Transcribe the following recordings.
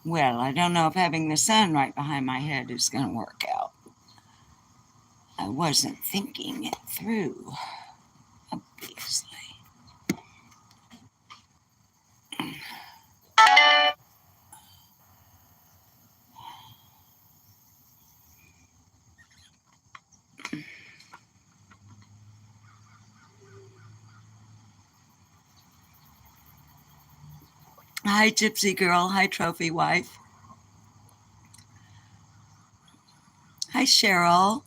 Well, I don't know if having the sun right behind my head is going to work out. I wasn't thinking it through, obviously. Hi, Gypsy Girl. Hi, Trophy Wife. Hi, Cheryl.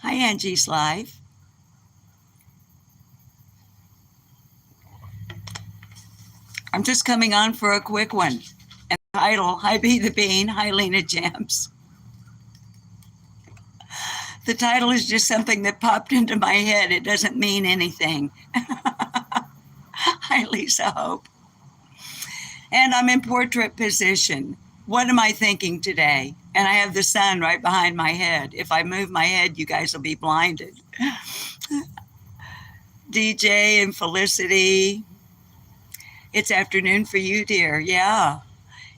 Hi, Angie's Life. I'm just coming on for a quick one. And the title, Hi, Be the Bean. Hi, Lena Jams. The title is just something that popped into my head. It doesn't mean anything. Hi, Lisa Hope. And I'm in portrait position. What am I thinking today? And I have the sun right behind my head. If I move my head, you guys will be blinded. DJ and Felicity. It's afternoon for you, dear. Yeah.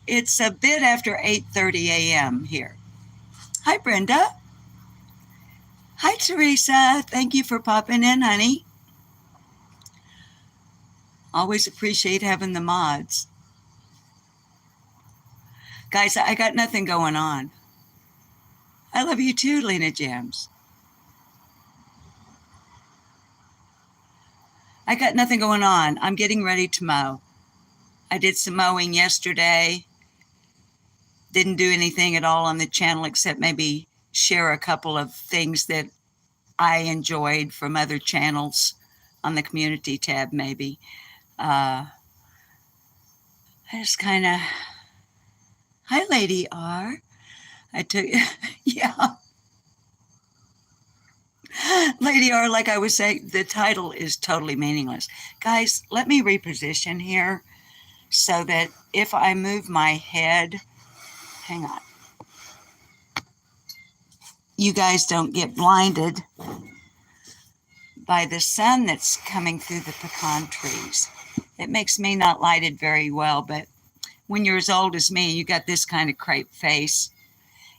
It's a bit after 8:30 a.m. here. Hi, Brenda. Hi, Teresa. Thank you for popping in, honey. Always appreciate having the mods. Guys, I got nothing going on. I love you too, Lena Jams. I got nothing going on. I'm getting ready to mow. I did some mowing yesterday. Didn't do anything at all on the channel except maybe share a couple of things that I enjoyed from other channels on the community tab, maybe. I just kind of, hi, Lady R. I took, yeah. Lady R, like I was saying, the title is totally meaningless. Guys, let me reposition here so that if I move my head, hang on, you guys don't get blinded by the sun that's coming through the pecan trees. It makes me not lighted very well, but when you're as old as me, you got this kind of crepe face.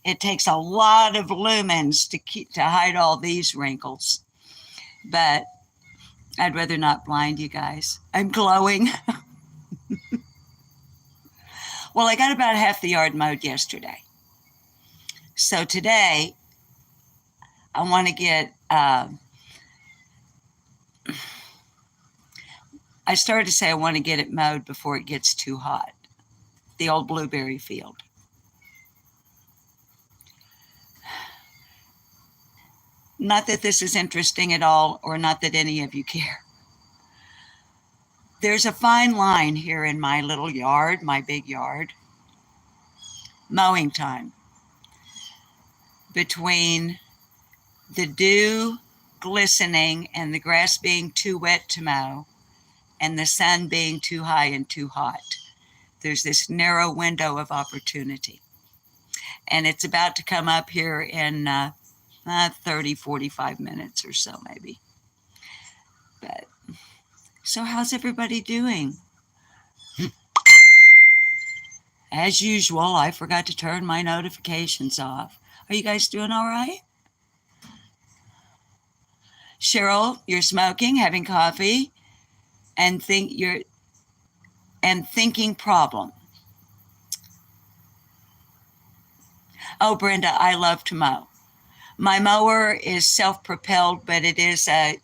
It takes a lot of lumens to hide all these wrinkles. But I'd rather not blind you guys. I'm glowing. Well, I got about half the yard mowed yesterday. So today, I want to get, I started to say I want to get it mowed before it gets too hot. The old blueberry field. Not that this is interesting at all, or not that any of you care. There's a fine line here in my little yard, my big yard, mowing time, between the dew glistening and the grass being too wet to mow and the sun being too high and too hot. There's this narrow window of opportunity. And it's about to come up here in 30, 45 minutes or so, maybe. But so how's everybody doing? As usual, I forgot to turn my notifications off. Are you guys doing all right? Cheryl, you're smoking, having coffee, and thinking problem. Oh, Brenda, I love to mow. My mower is self-propelled, but it is a,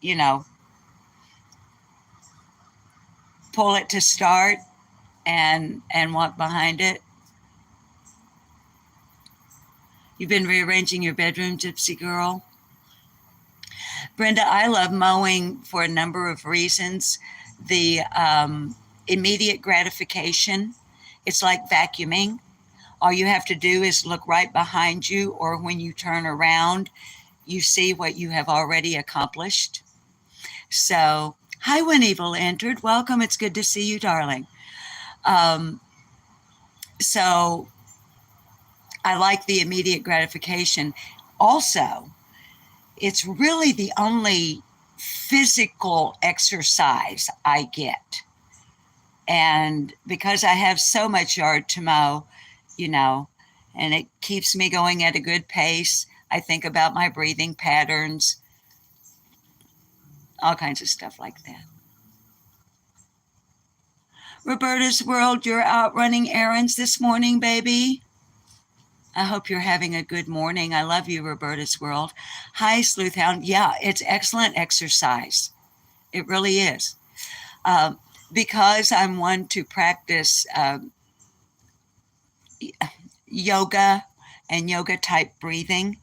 pull it to start and walk behind it. You've been rearranging your bedroom, Gypsy Girl? Brenda, I love mowing for a number of reasons. The immediate gratification. It's like vacuuming. All you have to do is look right behind you, or when you turn around, you see what you have already accomplished. So, hi, when evil entered. Welcome. It's good to see you, darling. So, I like the immediate gratification. Also, it's really the only physical exercise I get. And because I have so much yard to mow, you know, and it keeps me going at a good pace. I think about my breathing patterns, all kinds of stuff like that. Roberta's World, you're out running errands this morning, baby. I hope you're having a good morning. I love you, Roberta's World. Hi, Sleuthhound. Yeah, it's excellent exercise. It really is. Because I'm one to practice yoga and yoga type breathing,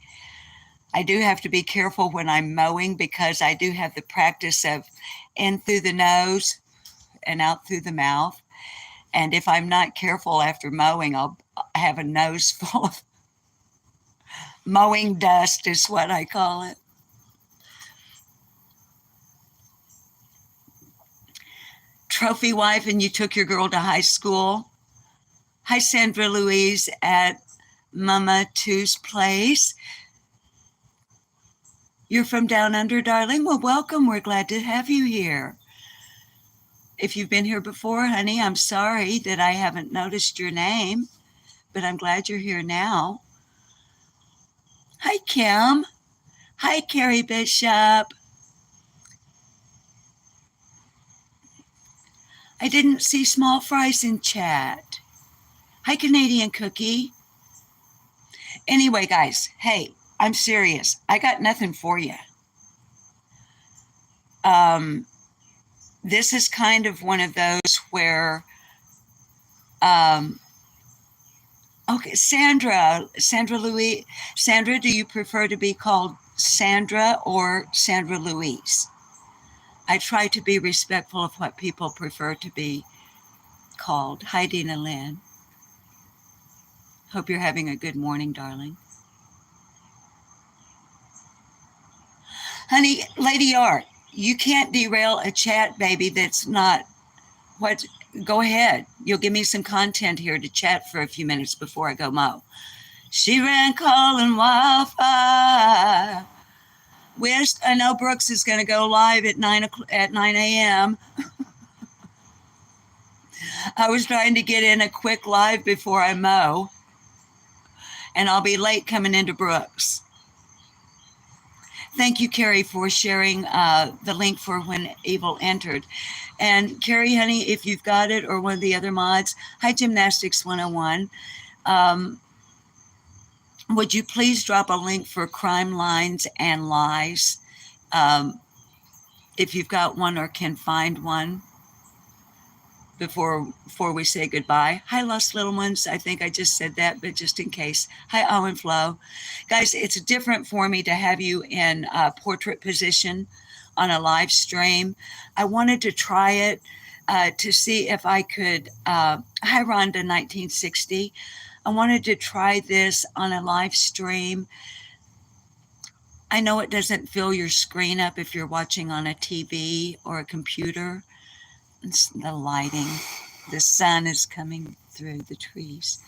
I do have to be careful when I'm mowing because I do have the practice of in through the nose and out through the mouth. And if I'm not careful after mowing, I'll have a nose full of mowing dust, is what I call it. Trophy wife, and you took your girl to high school. Hi, Sandra Louise at Mama Two's place. You're from down under, darling? Well, welcome. We're glad to have you here. If you've been here before, honey, I'm sorry that I haven't noticed your name, but I'm glad you're here now. Hi, Kim. Hi, Carrie Bishop. I didn't see small fries in chat. Hi, Canadian Cookie. Anyway, guys, hey, I'm serious. I got nothing for you. This is kind of one of those where, okay, Sandra Louise. Sandra, do you prefer to be called Sandra or Sandra Louise? I try to be respectful of what people prefer to be called. Hi, Dina Lynn. Hope you're having a good morning, darling. Honey, Lady Art, you can't derail a chat, baby, that's not what. Go ahead. You'll give me some content here to chat for a few minutes before I go mow. She ran calling wildfire. I know Brooks is going to go live at 9 a.m. I was trying to get in a quick live before I mow, and I'll be late coming into Brooks. Thank you, Carrie, for sharing the link for When Evil Entered. And Carrie, honey, if you've got it, or one of the other mods, hi, Gymnastics 101. Would you please drop a link for Crime Lines and Lies, if you've got one or can find one, before we say goodbye. Hi, Lost Little Ones. I think I just said that, but just in case. Hi, Owen Flo. Guys, it's different for me to have you in portrait position on a live stream. I wanted to try it to see if I could. Hi, Rhonda 1960. I wanted to try this on a live stream. I know it doesn't fill your screen up if you're watching on a TV or a computer. It's the lighting. The sun is coming through the trees.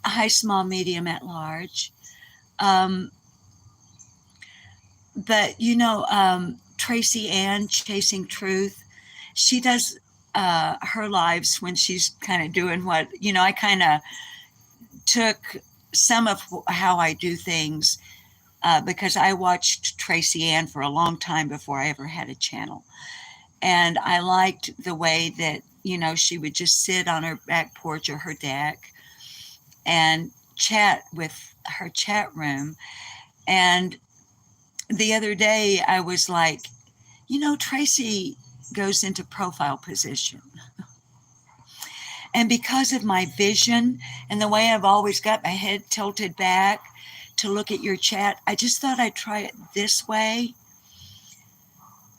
Hi, small, medium, at large. But, you know, Tracy Ann, Chasing Truth, she does her lives when she's kind of doing what, you know, I kind of took some of how I do things because I watched Tracy Ann for a long time before I ever had a channel. And I liked the way that, you know, she would just sit on her back porch or her deck and chat with her chat room. And the other day I was like, you know, Tracy goes into profile position. And because of my vision and the way I've always got my head tilted back to look at your chat, I just thought I'd try it this way.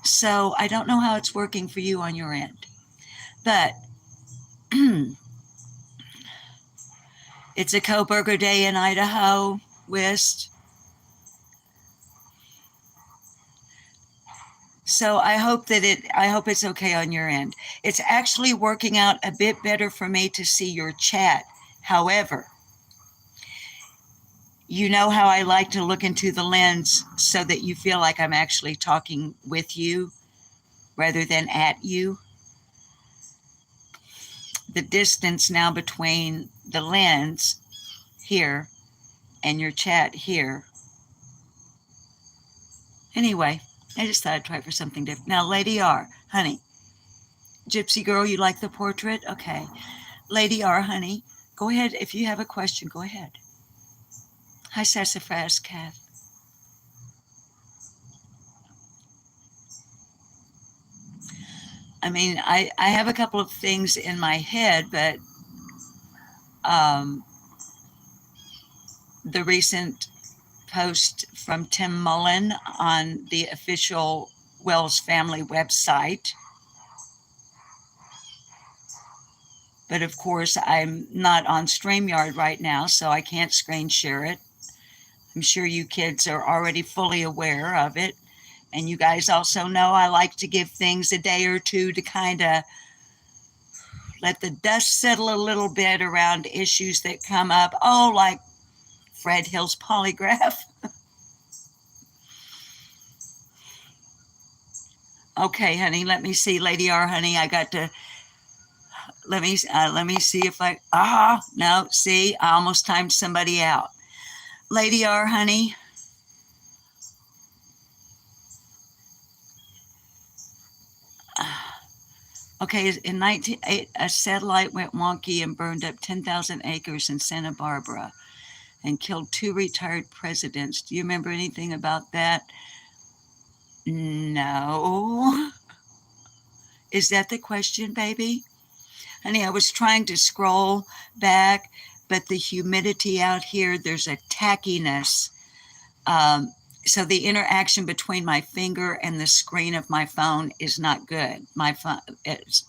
So I don't know how it's working for you on your end, but it's a Coburger Day in Idaho, Wist. So I hope it's okay on your end. It's actually working out a bit better for me to see your chat. However, you know how I like to look into the lens so that you feel like I'm actually talking with you rather than at you. the distance now between the lens here and your chat here. Anyway, I just thought I'd try for something different. Now, Lady R, honey. Gypsy girl, you like the portrait? Okay. Lady R, honey, go ahead. If you have a question, go ahead. Hi, Sassafras Kath. I mean, I have a couple of things in my head, but the recent post from Tim Mullen on the official Wells family website. But of course, I'm not on StreamYard right now, so I can't screen share it. I'm sure you kids are already fully aware of it. And you guys also know I like to give things a day or two to kind of let the dust settle a little bit around issues that come up. Oh, like Fred Hill's Polygraph. Okay, honey, let me see. Lady R, honey, I got to, let me see if no, see, I almost timed somebody out. Lady R, honey. Okay, in a satellite went wonky and burned up 10,000 acres in Santa Barbara and killed 2 retired presidents. Do you remember anything about that? No. Is that the question, baby? Honey, I was trying to scroll back, but the humidity out here, there's a tackiness. So the interaction between my finger and the screen of my phone is not good. My phone is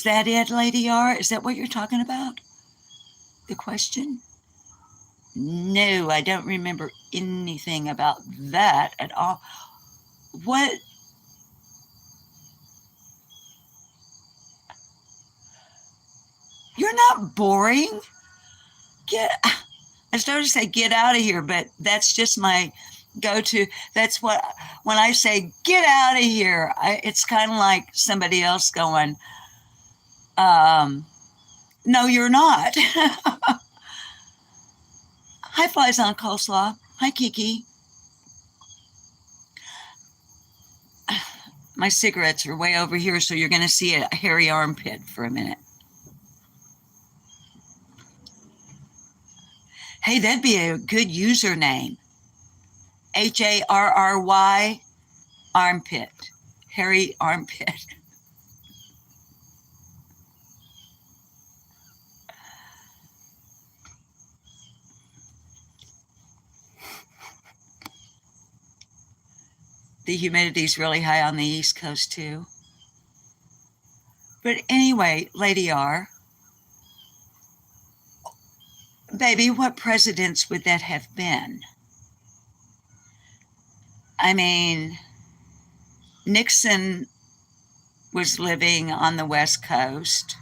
that it, Lady R? Is that what you're talking about? The question? No, I don't remember anything about that at all. What? You're not boring. I started to say get out of here, but that's just my go-to. That's what, when I say get out of here, it's kind of like somebody else going, no, you're not. Hi, Flies on Coleslaw. Hi, Kiki. My cigarettes are way over here, so you're going to see a hairy armpit for a minute. Hey, that'd be a good username. HARRY armpit. Hairy armpit. The humidity is really high on the East Coast, too. But anyway, Lady R, baby, what presidents would that have been? I mean, Nixon was living on the West Coast.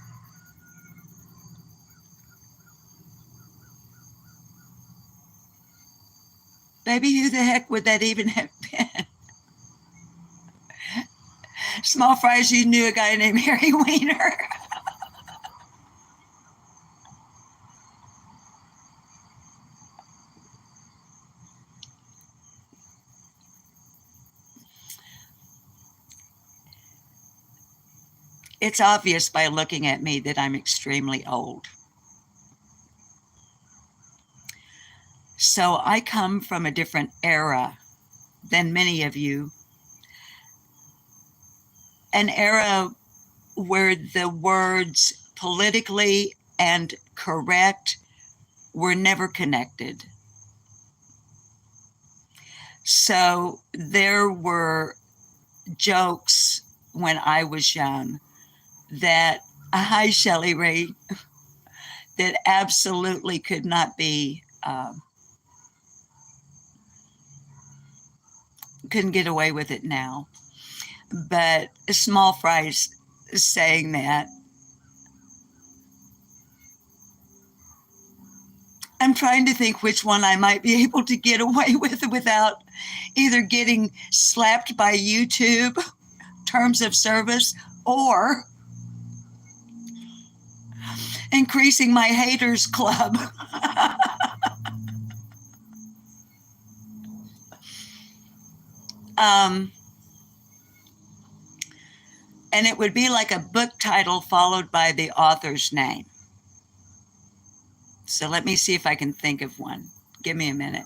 Baby, who the heck would that even have been? Small fries, you knew a guy named Harry Weiner. It's obvious by looking at me that I'm extremely old. So I come from a different era than many of you. An era where the words politically and correct were never connected. So there were jokes when I was young that, hi, Shelley Ray, that absolutely could not be, couldn't get away with it now. But Small Fries saying that, I'm trying to think which one I might be able to get away with without either getting slapped by YouTube terms of service or increasing my haters club. um, and it would be like a book title followed by the author's name. So let me see if I can think of one. Give me a minute.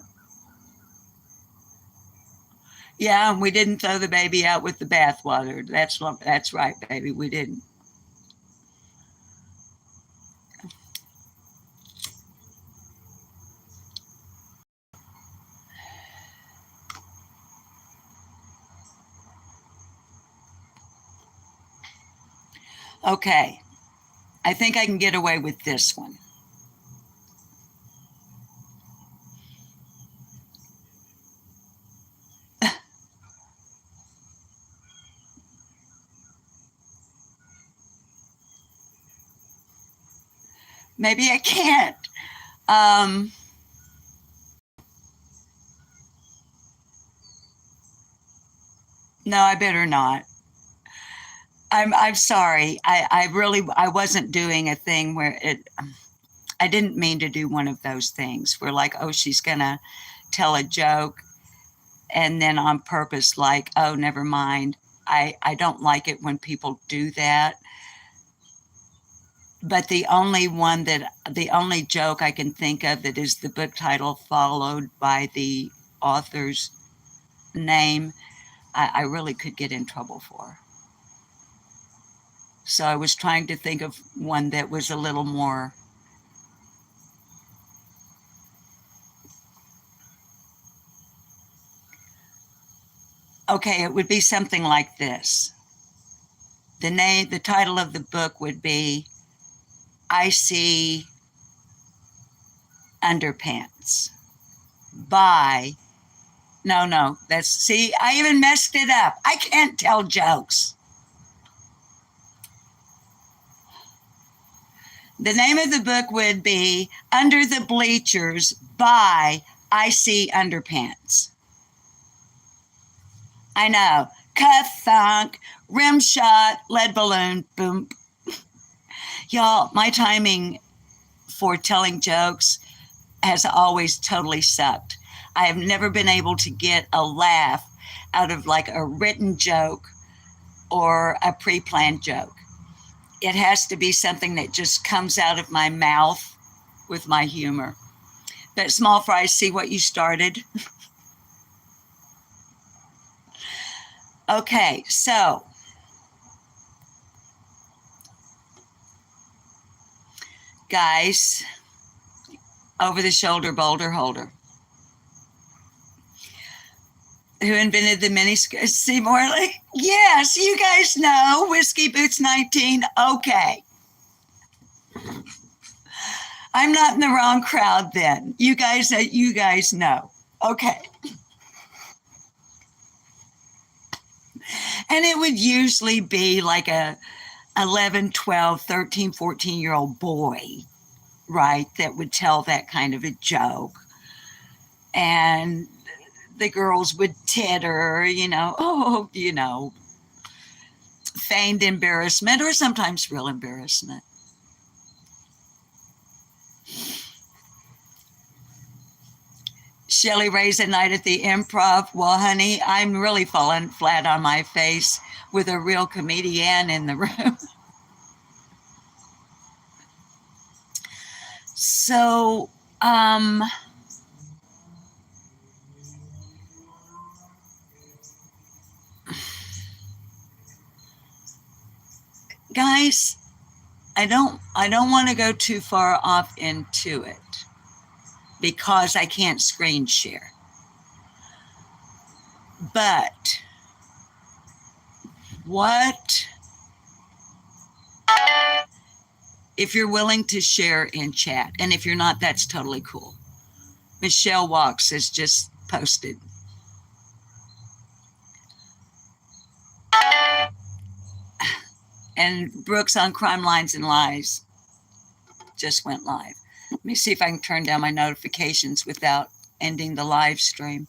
Yeah, and we didn't throw the baby out with the bathwater. That's right, baby. We didn't. Okay, I think I can get away with this one. Maybe I can't. Um, no, I better not. I'm sorry. I wasn't doing a thing where it. I didn't mean to do one of those things where like, oh, she's gonna tell a joke, and then on purpose, like, oh, never mind. I don't like it when people do that. But the only joke I can think of that is the book title followed by the author's name, I really could get in trouble for. So I was trying to think of one that was a little more. Okay, it would be something like this. The title of the book would be I See Underpants by, no, see, I even messed it up. I can't tell jokes. The name of the book would be Under the Bleachers by I See Underpants. I know. Cuff, thunk, rim shot, lead balloon, boom. Y'all, my timing for telling jokes has always totally sucked. I have never been able to get a laugh out of like a written joke or a pre-planned joke. It has to be something that just comes out of my mouth with my humor. But small fries, see what you started? Okay, so guys, over the shoulder boulder holder. Who invented the mini skirt? See Morley? Yes, you guys know. Whiskey Boots 19. Okay. I'm not in the wrong crowd then. You guys know. Okay. And it would usually be like a 11, 12, 13, 14-year-old boy, right, that would tell that kind of a joke. And the girls would titter, feigned embarrassment or sometimes real embarrassment. Shelley Ray's a night at the Improv. Well, honey, I'm really falling flat on my face with a real comedian in the room. So, guys, I don't want to go too far off into it because I can't screen share. But what if you're willing to share in chat? And if you're not, that's totally cool. Michelle Walks has just posted. And Brooks on Crime Lines and Lies just went live. Let me see if I can turn down my notifications without ending the live stream.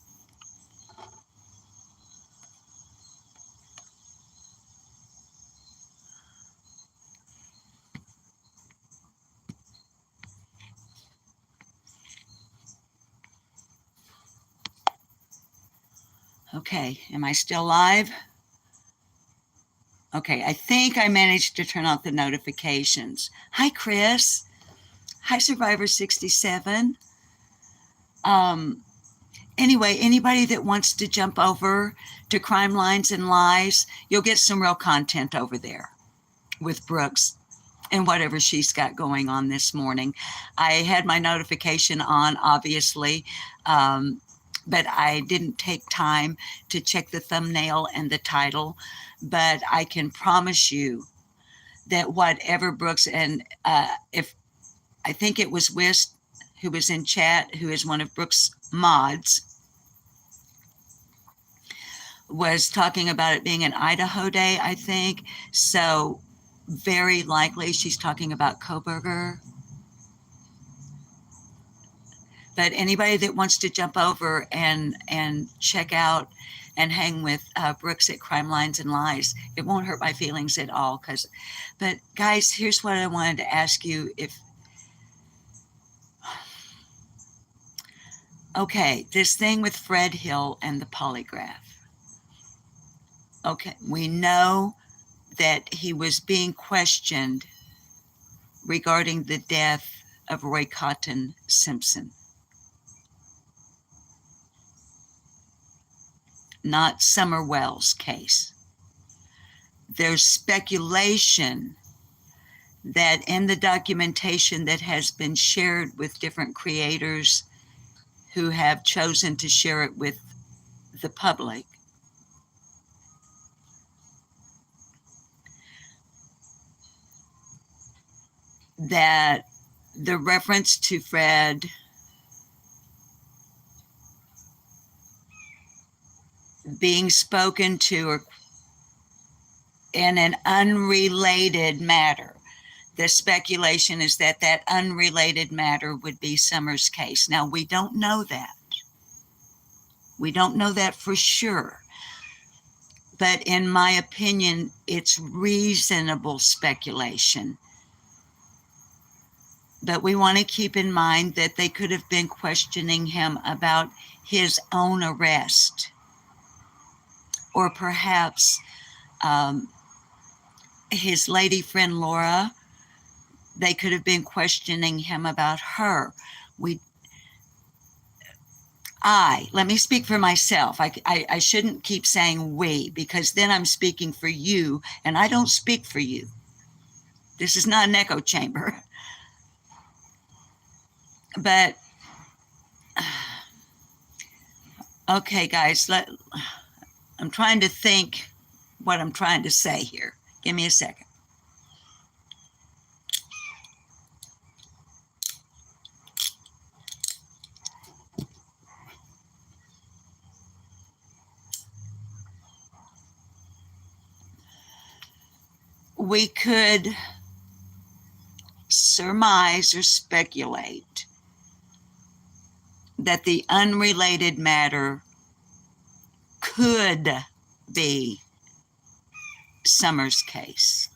Okay, am I still live? Okay, I think I managed to turn off the notifications. Hi, Chris. Hi, Survivor 67. Um, anyway, anybody that wants to jump over to Crime Lines and Lies, you'll get some real content over there with Brooks and whatever she's got going on this morning. I had my notification on, obviously, but I didn't take time to check the thumbnail and the title. But I can promise you that whatever Brooks, and if I think it was Wist who was in chat, who is one of Brooks' mods, was talking about it being an Idaho day, I think. So very likely she's talking about Koberger. But anybody that wants to jump over and check out and hang with Brooks at Crime Lines and Lies, it won't hurt my feelings at all. But guys, here's what I wanted to ask you. Okay, this thing with Fred Hill and the polygraph. Okay, we know that he was being questioned regarding the death of Roy Cotton Simpson, not Summer Wells' case. There's speculation that in the documentation that has been shared with different creators who have chosen to share it with the public, that the reference to Fred being spoken to or in an unrelated matter, the speculation is that that unrelated matter would be Summer's case. Now, we don't know that. We don't know that for sure. But in my opinion, it's reasonable speculation. But we want to keep in mind that they could have been questioning him about his own arrest, or perhaps his lady friend Laura. They could have been questioning him about her. Let me speak for myself. I shouldn't keep saying we, because then I'm speaking for you, and I don't speak for you. This is not an echo chamber. But, okay, guys, I'm trying to think what I'm trying to say here. Give me a second. We could surmise or speculate that the unrelated matter could be Summer's case.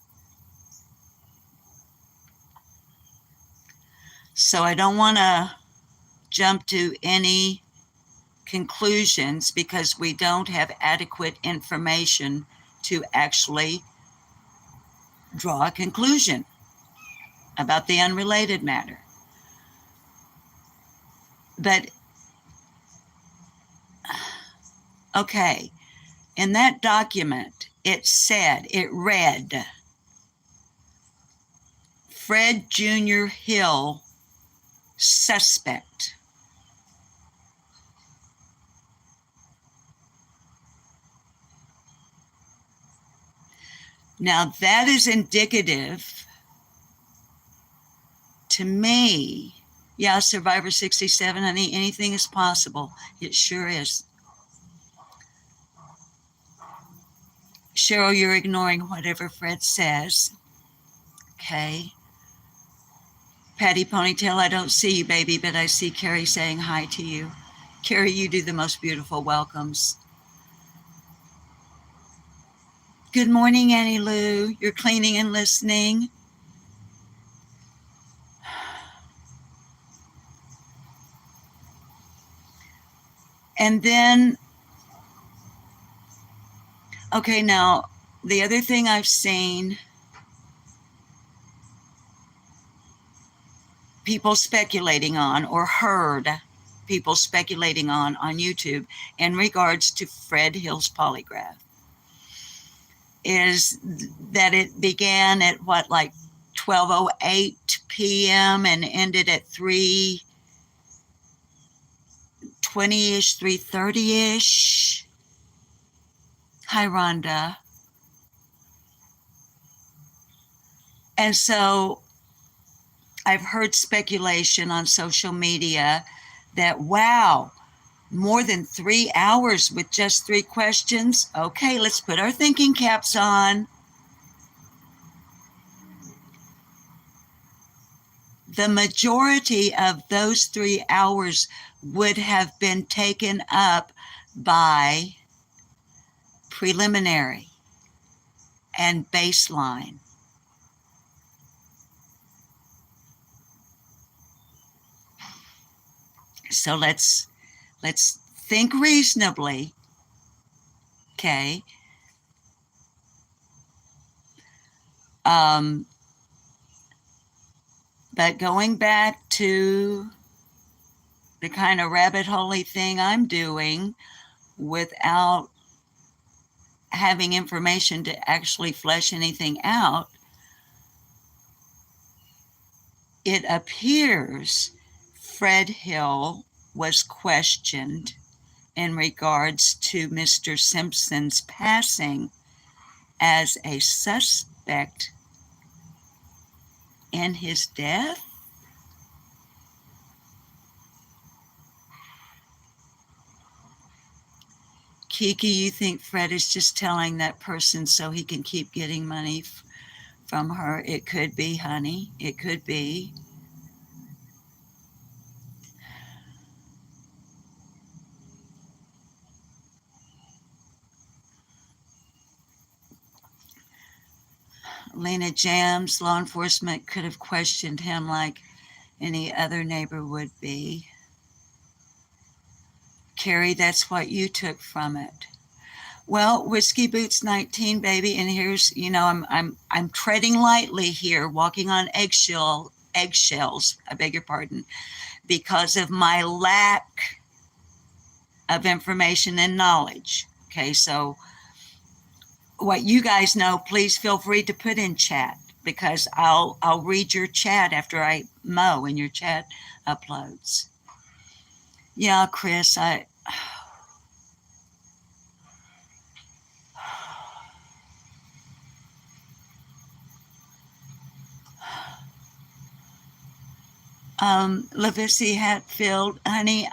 So I don't want to jump to any conclusions because we don't have adequate information to actually draw a conclusion about the unrelated matter. But, okay, in that document, it read, Fred Jr. Hill, suspect. Now, that is indicative to me. Yeah, Survivor 67, honey, anything is possible. It sure is. Cheryl, you're ignoring whatever Fred says. Okay. Patty Ponytail, I don't see you, baby, but I see Carrie saying hi to you. Carrie, you do the most beautiful welcomes. Good morning, Annie Lou. You're cleaning and listening. And then Okay, now the other thing I've seen people speculating on, or heard people speculating on YouTube in regards to Fred Hill's polygraph, is that it began at what, like 12:08 p.m. and ended at 3:20ish, 3:30ish. Hi, Rhonda. And so I've heard speculation on social media that, wow, more than 3 hours with just 3 questions. Okay, let's put our thinking caps on. The majority of those 3 hours would have been taken up by preliminary and baseline. So let's think reasonably. Okay. But going back to the kind of rabbit hole-y thing I'm doing without having information to actually flesh anything out, it appears Fred Hill was questioned in regards to Mr. Simpson's passing as a suspect in his death. Kiki, you think Fred is just telling that person so he can keep getting money from her? It could be, honey. It could be. Lena Jams, law enforcement could have questioned him like any other neighbor would be. Carrie, that's what you took from it. Well, Whiskey Boots 19, baby, and here's, I'm treading lightly here, walking on eggshells, I beg your pardon, because of my lack of information and knowledge. Okay, so what you guys know, please feel free to put in chat, because I'll read your chat after I mow and your chat uploads. Yeah, Chris, Lavissi Hatfield, honey,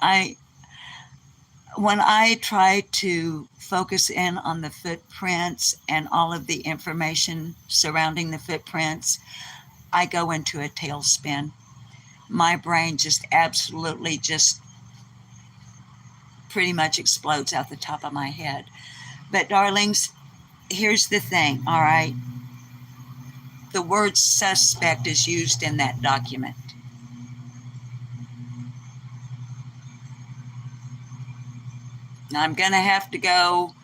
when I try to focus in on the footprints and all of the information surrounding the footprints, I go into a tailspin. My brain just absolutely just pretty much explodes out the top of my head. But darlings, here's the thing, all right? The word suspect is used in that document. Now, I'm going to have to go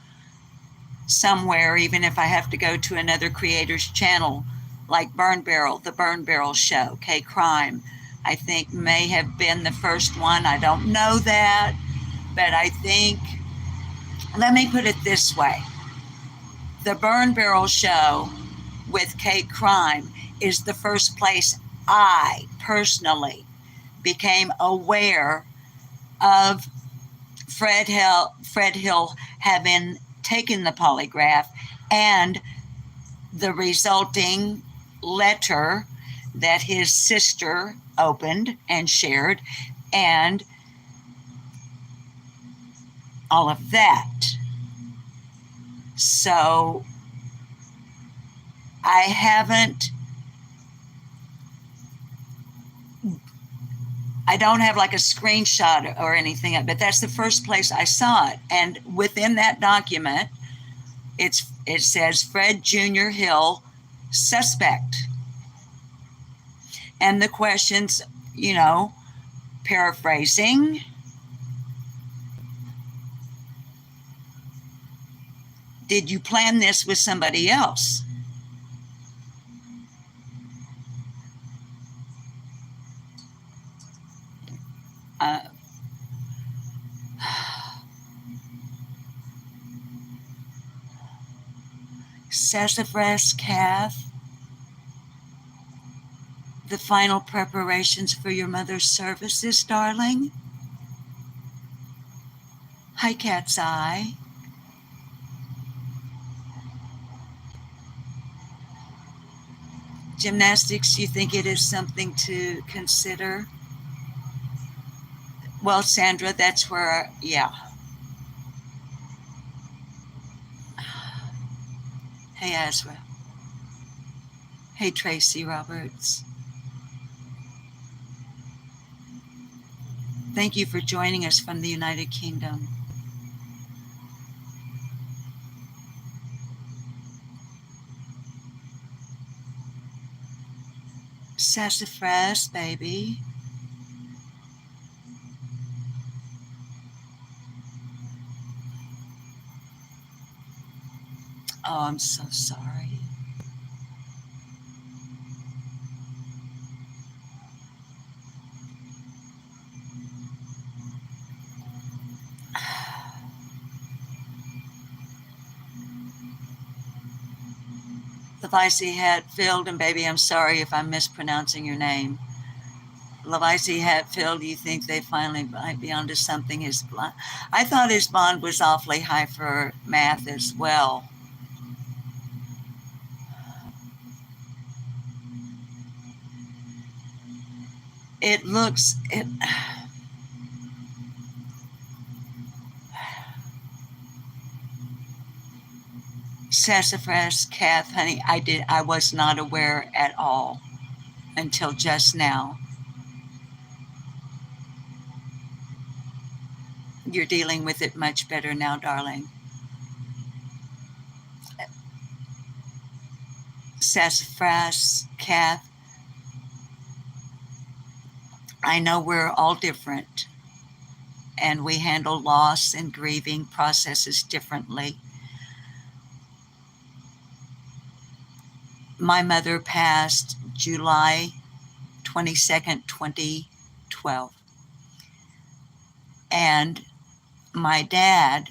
somewhere, even if I have to go to another creator's channel, like Burn Barrel, the Burn Barrel Show, K Crime, I think may have been the first one. I don't know that, but I think, let me put it this way. The Burn Barrel Show with K Crime is the first place I personally became aware of Fred Hill having taken the polygraph and the resulting letter that his sister opened and shared, and all of that. So I don't have like a screenshot or anything, but that's the first place I saw it. And within that document, it says Fred Jr. Hill, suspect. And the questions, paraphrasing, did you plan this with somebody else? Uh, Sassafras Calf, the final preparations for your mother's services, darling. Hi, Cat's Eye. Gymnastics, you think it is something to consider? Well, Sandra, that's where, yeah. Hey, Ezra. Hey, Tracy Roberts. Thank you for joining us from the United Kingdom. Sassafras, baby. Oh, I'm so sorry. Levice Hatfield, and baby, I'm sorry if I'm mispronouncing your name. Levice Hatfield, you think they finally might be onto something? I thought his bond was awfully high for math as well. It looks it. Sassafras, Kath, honey, I was not aware at all until just now. You're dealing with it much better now, darling. Sassafras, Kath, I know we're all different and we handle loss and grieving processes differently. My mother passed July 22nd, 2012. And my dad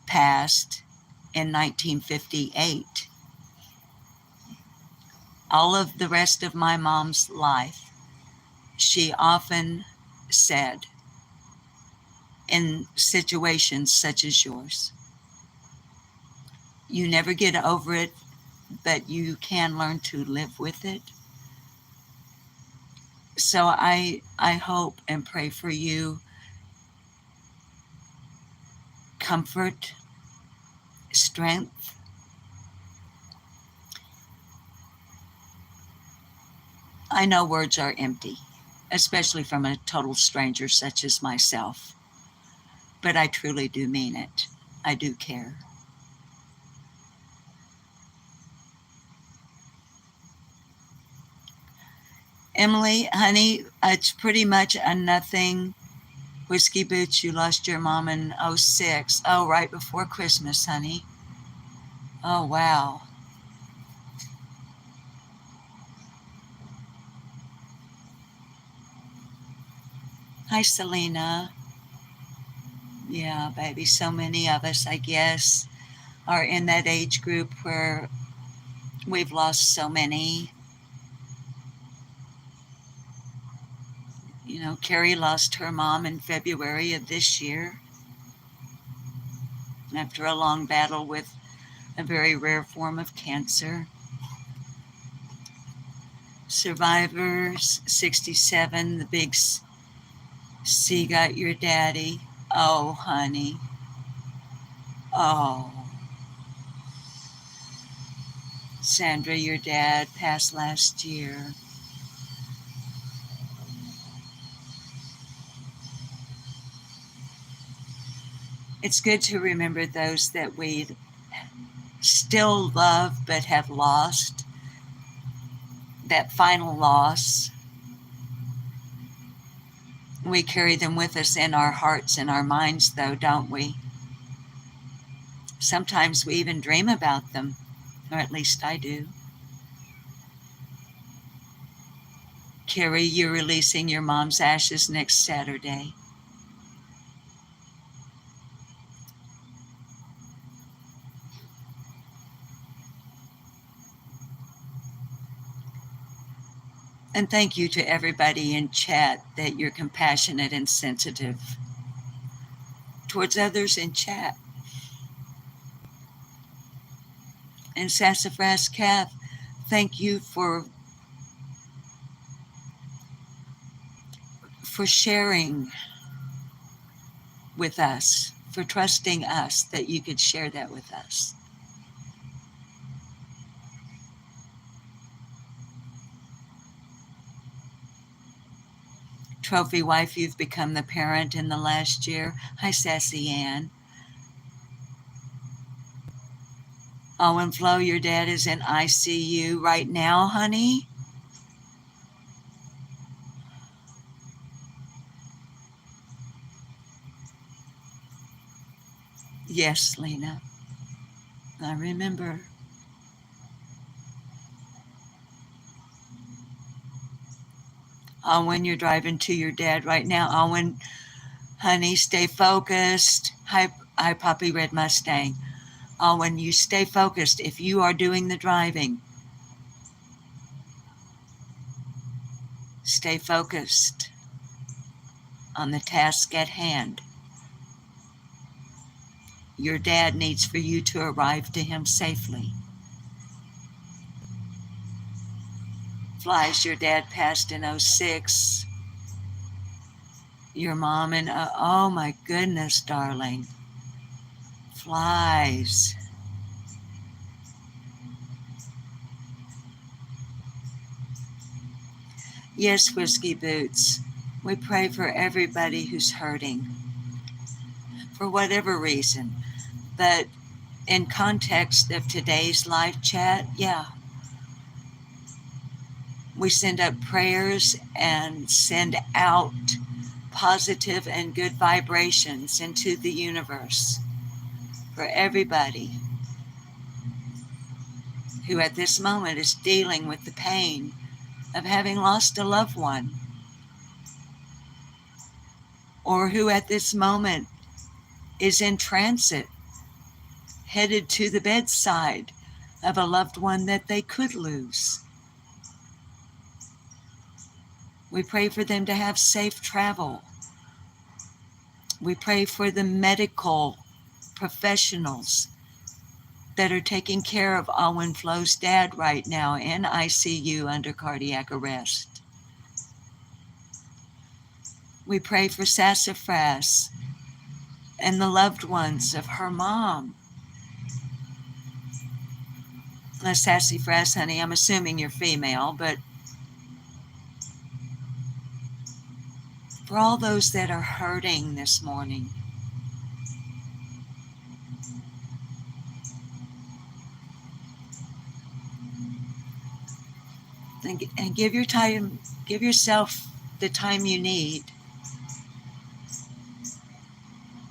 passed in 1958. All of the rest of my mom's life, she often said, in situations such as yours, you never get over it, but you can learn to live with it. So I hope and pray for you comfort, strength. I know words are empty, especially from a total stranger such as myself, but I truly do mean it. I do care. Emily, honey, it's pretty much a nothing. Whiskey Boots, you lost your mom in 06. Oh, right before Christmas, honey. Oh, wow. Hi, Selena. Yeah, baby, so many of us, I guess, are in that age group where we've lost so many. You know, Carrie lost her mom in February of this year after a long battle with a very rare form of cancer. Survivors, 67, the big C got your daddy. Oh, honey. Oh. Sandra, your dad passed last year. It's good to remember those that we still love but have lost. That final loss. We carry them with us in our hearts and our minds, though, don't we? Sometimes we even dream about them, or at least I do. Carrie, you're releasing your mom's ashes next Saturday. And thank you to everybody in chat that you're compassionate and sensitive towards others in chat. And Sassafras Cath, thank you for sharing with us, for trusting us that you could share that with us. Trophy wife, you've become the parent in the last year. Hi, Sassy Ann. Owen Flo, your dad is in ICU right now, honey. Yes, Lena. I remember. Owen, you're driving to your dad right now. Owen, honey, stay focused. Hi, Poppy Red Mustang. Owen, you stay focused if you are doing the driving. Stay focused on the task at hand. Your dad needs for you to arrive to him safely. Flies, your dad passed in 06. Your mom in, oh my goodness, darling. Flies. Yes, Whiskey Boots. We pray for everybody who's hurting for whatever reason. But in context of today's live chat, yeah, we send up prayers and send out positive and good vibrations into the universe for everybody who at this moment is dealing with the pain of having lost a loved one, or who at this moment is in transit, headed to the bedside of a loved one that they could lose. We pray for them to have safe travel. We pray for the medical professionals that are taking care of Owen Flo's dad right now in ICU under cardiac arrest. We pray for Sassafras and the loved ones of her mom. Sassafras, honey, I'm assuming you're female, but for all those that are hurting this morning, and give yourself the time you need.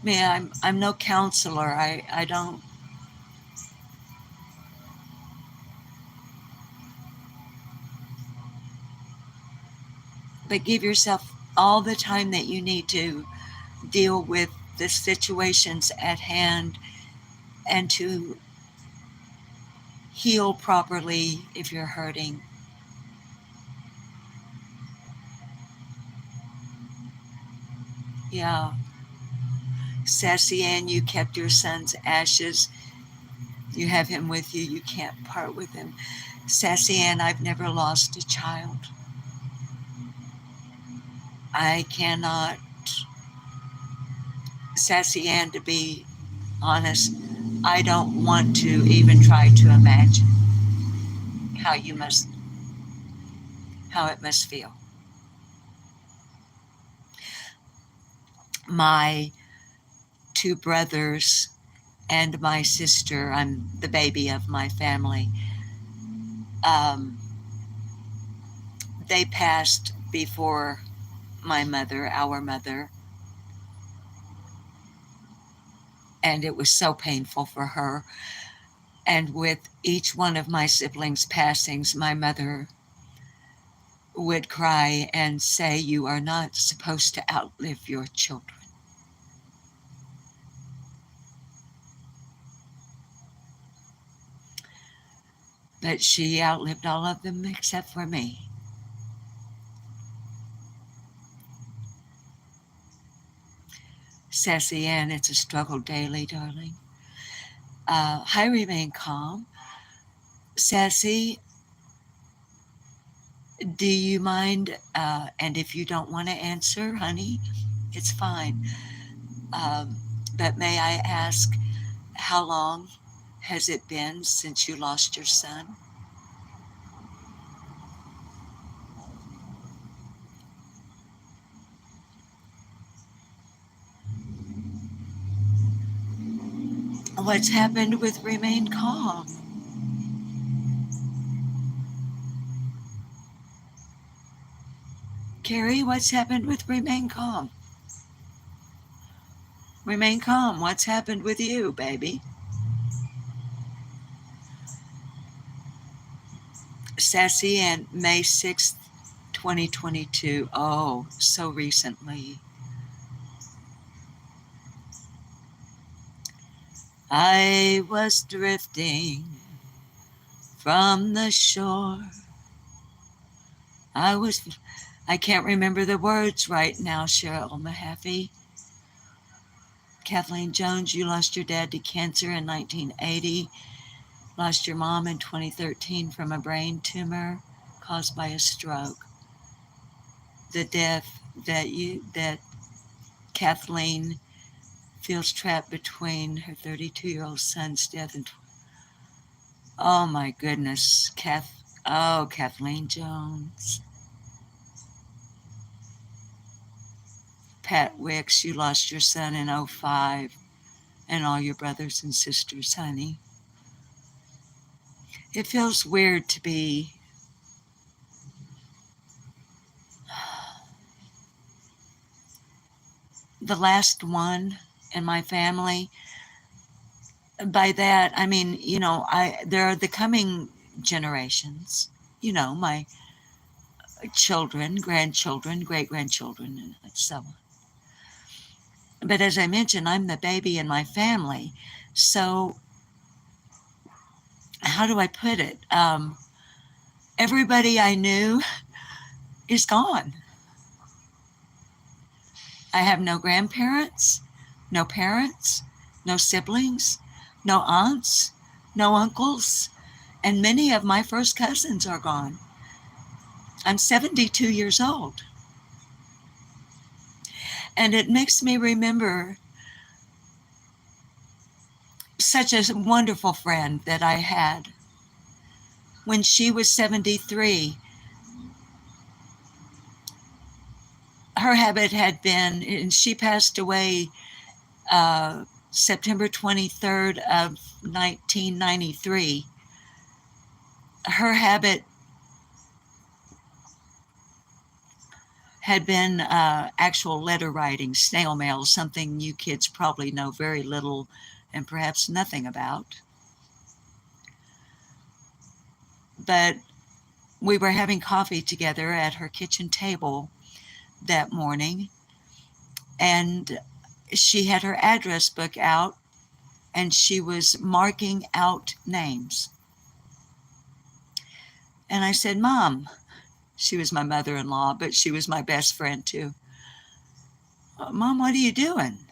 Man, I'm no counselor. I don't. But give yourself all the time that you need to deal with the situations at hand and to heal properly if you're hurting. Yeah. Sassy Ann, you kept your son's ashes. You have him with you. You can't part with him. Sassy Ann, I've never lost a child. I cannot. Sassy Ann, to be honest, I don't want to even try to imagine how it must feel. My two brothers and my sister, I'm the baby of my family, they passed before my mother, our mother. and it was so painful for her. And with each one of my siblings' passings, my mother would cry and say, "You are not supposed to outlive your children." But she outlived all of them except for me. Sassy Ann, it's a struggle daily, darling. I remain calm. Sassy, do you mind? And if you don't want to answer, honey, it's fine. Um, but may I ask, how long has it been since you lost your son? What's happened with remain calm? Carrie, what's happened with remain calm? Remain calm. What's happened with you, baby? Sassy and May 6th, 2022. Oh, so recently. I was drifting from the shore. I can't remember the words right now, Cheryl Mahaffey. Kathleen Jones, you lost your dad to cancer in 1980, lost your mom in 2013 from a brain tumor caused by a stroke. The death that Kathleen feels trapped between her 32-year-old son's death and oh my goodness, Kathleen Jones. Pat Wicks, you lost your son in '05 and all your brothers and sisters, honey. It feels weird to be the last one in my family. By that, I mean, there are the coming generations, my children, grandchildren, great grandchildren, and so on. But as I mentioned, I'm the baby in my family. So, how do I put it? Everybody I knew is gone. I have no grandparents, no parents, no siblings, no aunts, no uncles, and many of my first cousins are gone. I'm 72 years old. And it makes me remember such a wonderful friend that I had. When she was 73, her habit had been, and she passed away September 23rd of 1993. Her habit had been actual letter writing, snail mail, something you kids probably know very little and perhaps nothing about. But we were having coffee together at her kitchen table that morning, and she had her address book out and she was marking out names. And I said, "Mom," she was my mother-in-law, but she was my best friend too. "Mom, what are you doing?"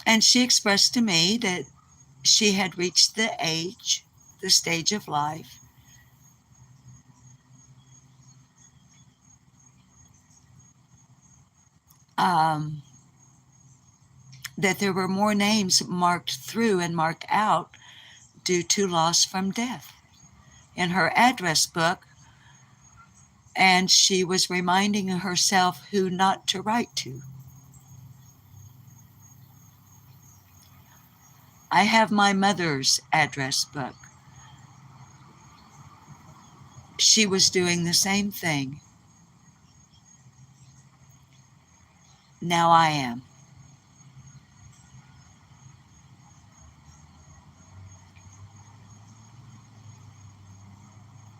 And she expressed to me that she had reached the stage of life um, that there were more names marked through and marked out due to loss from death in her address book, and she was reminding herself who not to write to. I have my mother's address book. She was doing the same thing. Now I am.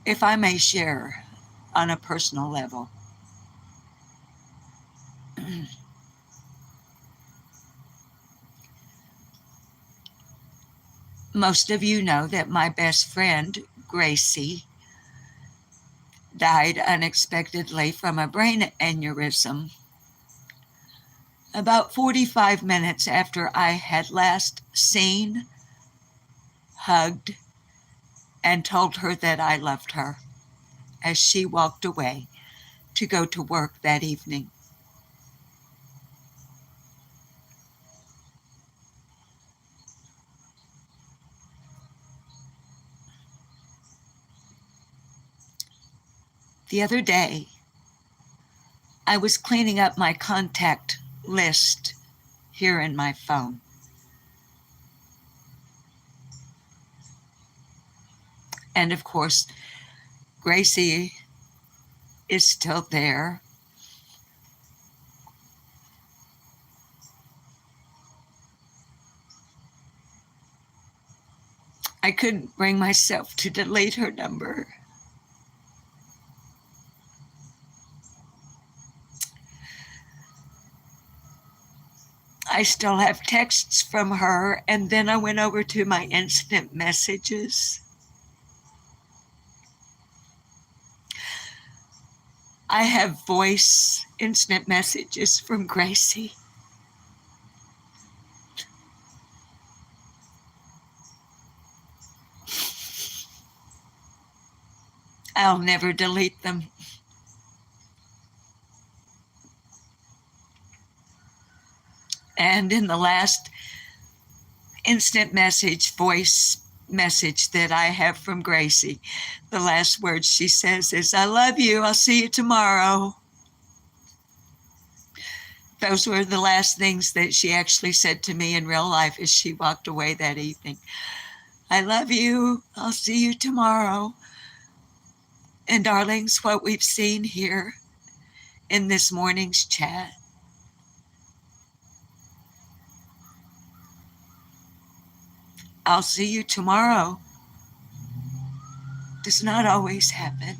If I may share on a personal level, most of you know that my best friend, Gracie, died unexpectedly from a brain aneurysm about 45 minutes after I had last seen, hugged, and told her that I loved her as she walked away to go to work that evening. The other day, I was cleaning up my contact list here in my phone. And of course, Gracie is still there. I couldn't bring myself to delete her number. I still have texts from her, and then I went over to my instant messages. I have voice instant messages from Gracie. I'll never delete them. And in the last instant message, voice message that I have from Gracie, the last word she says is, "I love you. I'll see you tomorrow." Those were the last things that she actually said to me in real life as she walked away that evening. "I love you. I'll see you tomorrow." And darlings, what we've seen here in this morning's chat, "I'll see you tomorrow," does not always happen.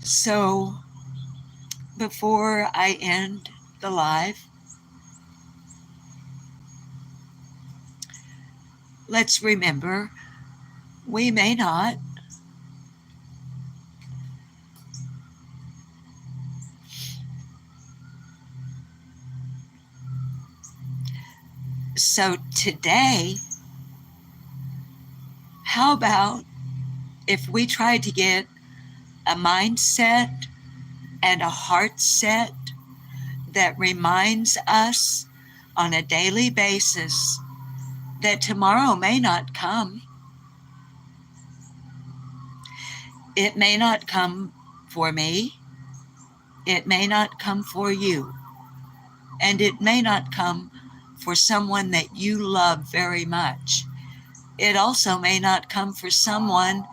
So before I end the live, let's remember we may not So today, how about if we try to get a mindset and a heart set that reminds us on a daily basis that tomorrow may not come. It may not come for me. It may not come for you. And it may not come for someone that you love very much. It also may not come for someone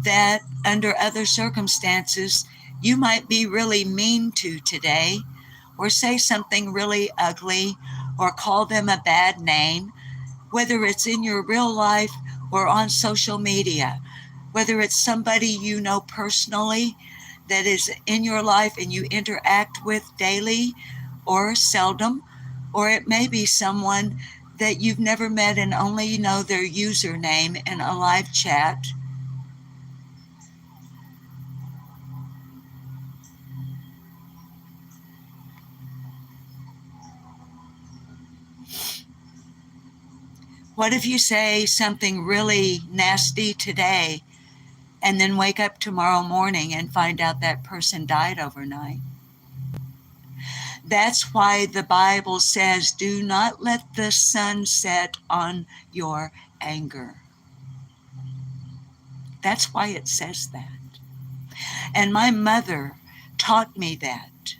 that under other circumstances you might be really mean to today, or say something really ugly, or call them a bad name, whether it's in your real life or on social media, whether it's somebody you know personally that is in your life and you interact with daily or seldom, or it may be someone that you've never met and only know their username in a live chat. What if you say something really nasty today and then wake up tomorrow morning and find out that person died overnight? That's why the Bible says, do not let the sun set on your anger. That's why it says that. And my mother taught me that.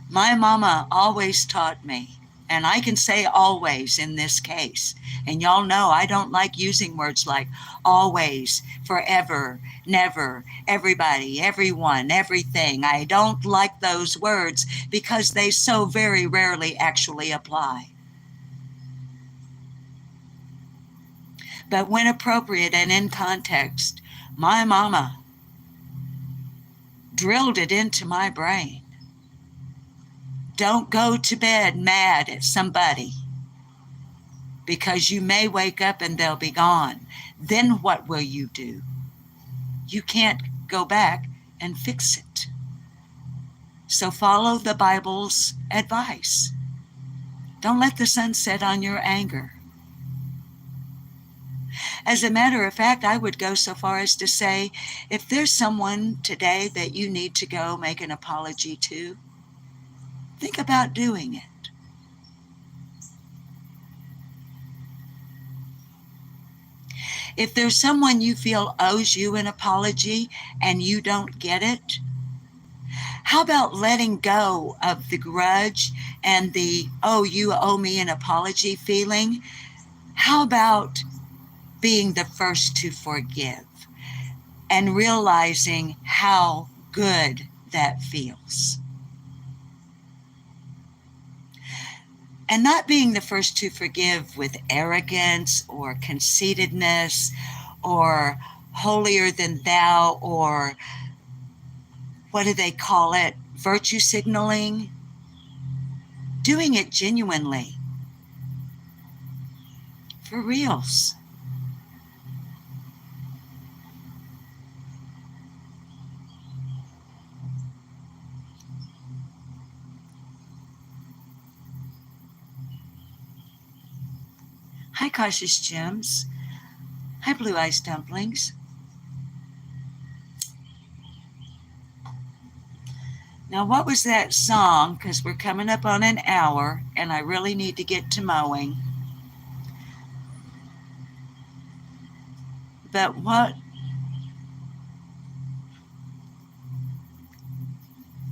My mama always taught me, and I can say always in this case, and y'all know I don't like using words like always, forever, never, everybody, everyone, everything. I don't like those words because they so very rarely actually apply. But when appropriate and in context, my mama drilled it into my brain. Don't go to bed mad at somebody, because you may wake up and they'll be gone. Then what will you do? You can't go back and fix it. So follow the Bible's advice. Don't let the sun set on your anger. As a matter of fact, I would go so far as to say, if there's someone today that you need to go make an apology to, think about doing it. If there's someone you feel owes you an apology and you don't get it, how about letting go of the grudge and the, oh, you owe me an apology feeling? How about being the first to forgive and realizing how good that feels? And not being the first to forgive with arrogance or conceitedness or holier than thou, or what do they call it? Virtue signaling. Doing it genuinely. For reals. Hi, Cautious Gems. Hi, Blue Eyes Dumplings. Now, what was that song? Because we're coming up on an hour, and I really need to get to mowing. But what?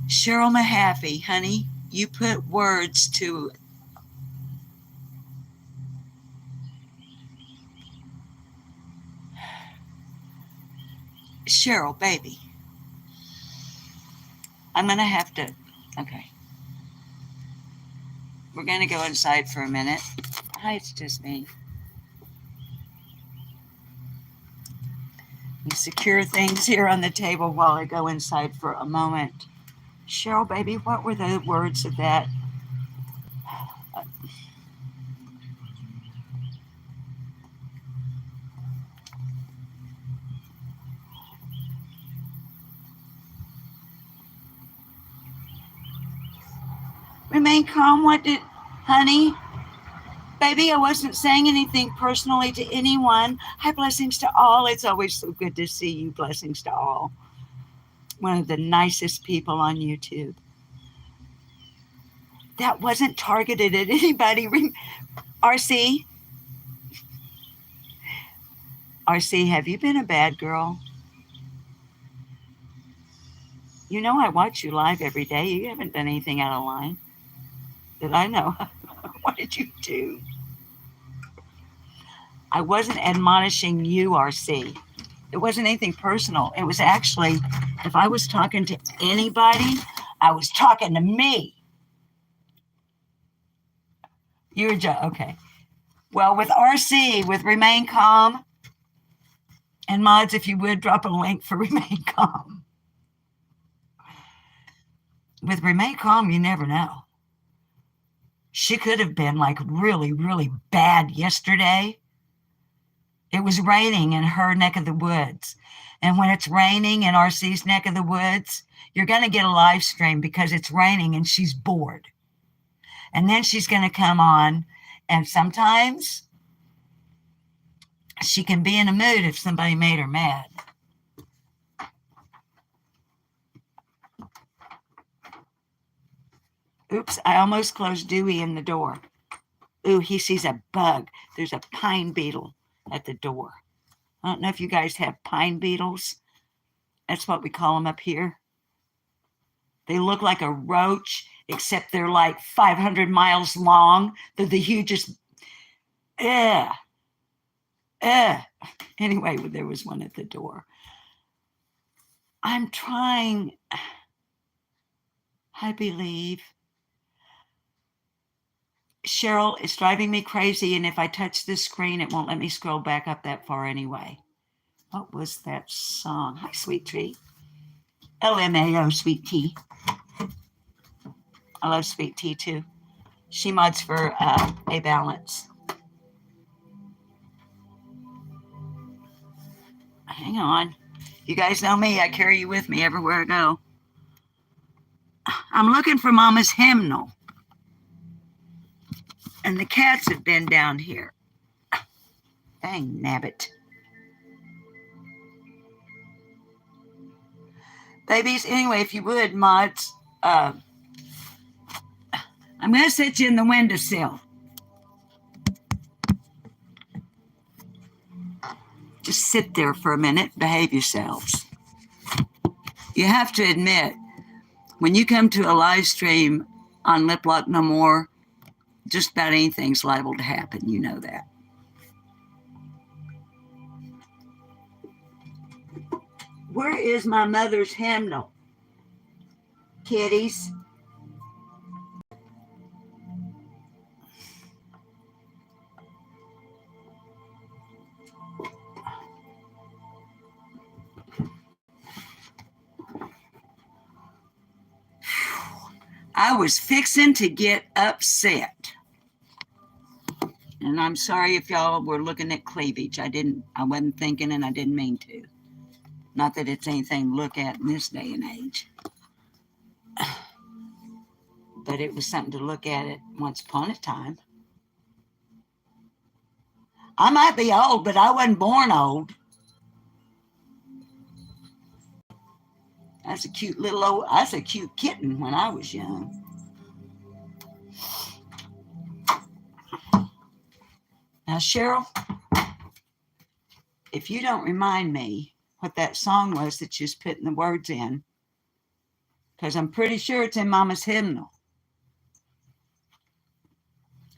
Cheryl Mahaffey, honey, you put words to Cheryl, baby. I'm going to have to, okay. We're going to go inside for a minute. Hi, it's just me. You secure things here on the table while I go inside for a moment. Cheryl, baby, what were the words of that? Remain calm. What did, honey? Baby, I wasn't saying anything personally to anyone. Hi, blessings to all. It's always so good to see you. Blessings to all. One of the nicest people on YouTube. That wasn't targeted at anybody. RC? RC, have you been a bad girl? You know I watch you live every day. You haven't done anything out of line that I know. What did you do? I wasn't admonishing you, RC. It wasn't anything personal. It was actually, if I was talking to anybody, I was talking to me. You're just, okay. Well, with RC, with Remain Calm, and mods, if you would, drop a link for Remain Calm. With Remain Calm, you never know. She could have been like really, really bad yesterday. It was raining in her neck of the woods. And when it's raining in RC's neck of the woods, you're going to get a live stream because it's raining and she's bored. And then she's going to come on, and sometimes she can be in a mood if somebody made her mad. Oops, I almost closed Dewey in the door. Ooh, he sees a bug. There's a pine beetle at the door. I don't know if you guys have pine beetles. That's what we call them up here. They look like a roach, except they're like 500 miles long. They're the hugest. Anyway, there was one at the door. I'm trying, I believe. Cheryl, it's driving me crazy, and if I touch this screen, it won't let me scroll back up that far anyway. What was that song? Hi, Sweet Tea. LMAO, Sweet Tea. I love Sweet Tea, too. She mods for A Balance. Hang on. You guys know me. I carry you with me everywhere I go. I'm looking for Mama's hymnal. And the cats have been down here. Dang nabbit. Babies, anyway, if you would, mods, I'm going to sit you in the windowsill. Just sit there for a minute, behave yourselves. You have to admit, when you come to a live stream on Lip Lock No More, just about anything's liable to happen. You know that. Where is my mother's hymnal? Kitties. I was fixing to get upset. And I'm sorry if y'all were looking at cleavage. I wasn't thinking, and I didn't mean to. Not that it's anything to look at in this day and age. But it was something to look at it once upon a time. I might be old, but I wasn't born old. I was a cute kitten when I was young. Now, Cheryl, if you don't remind me what that song was that you was putting the words in, because I'm pretty sure it's in Mama's hymnal.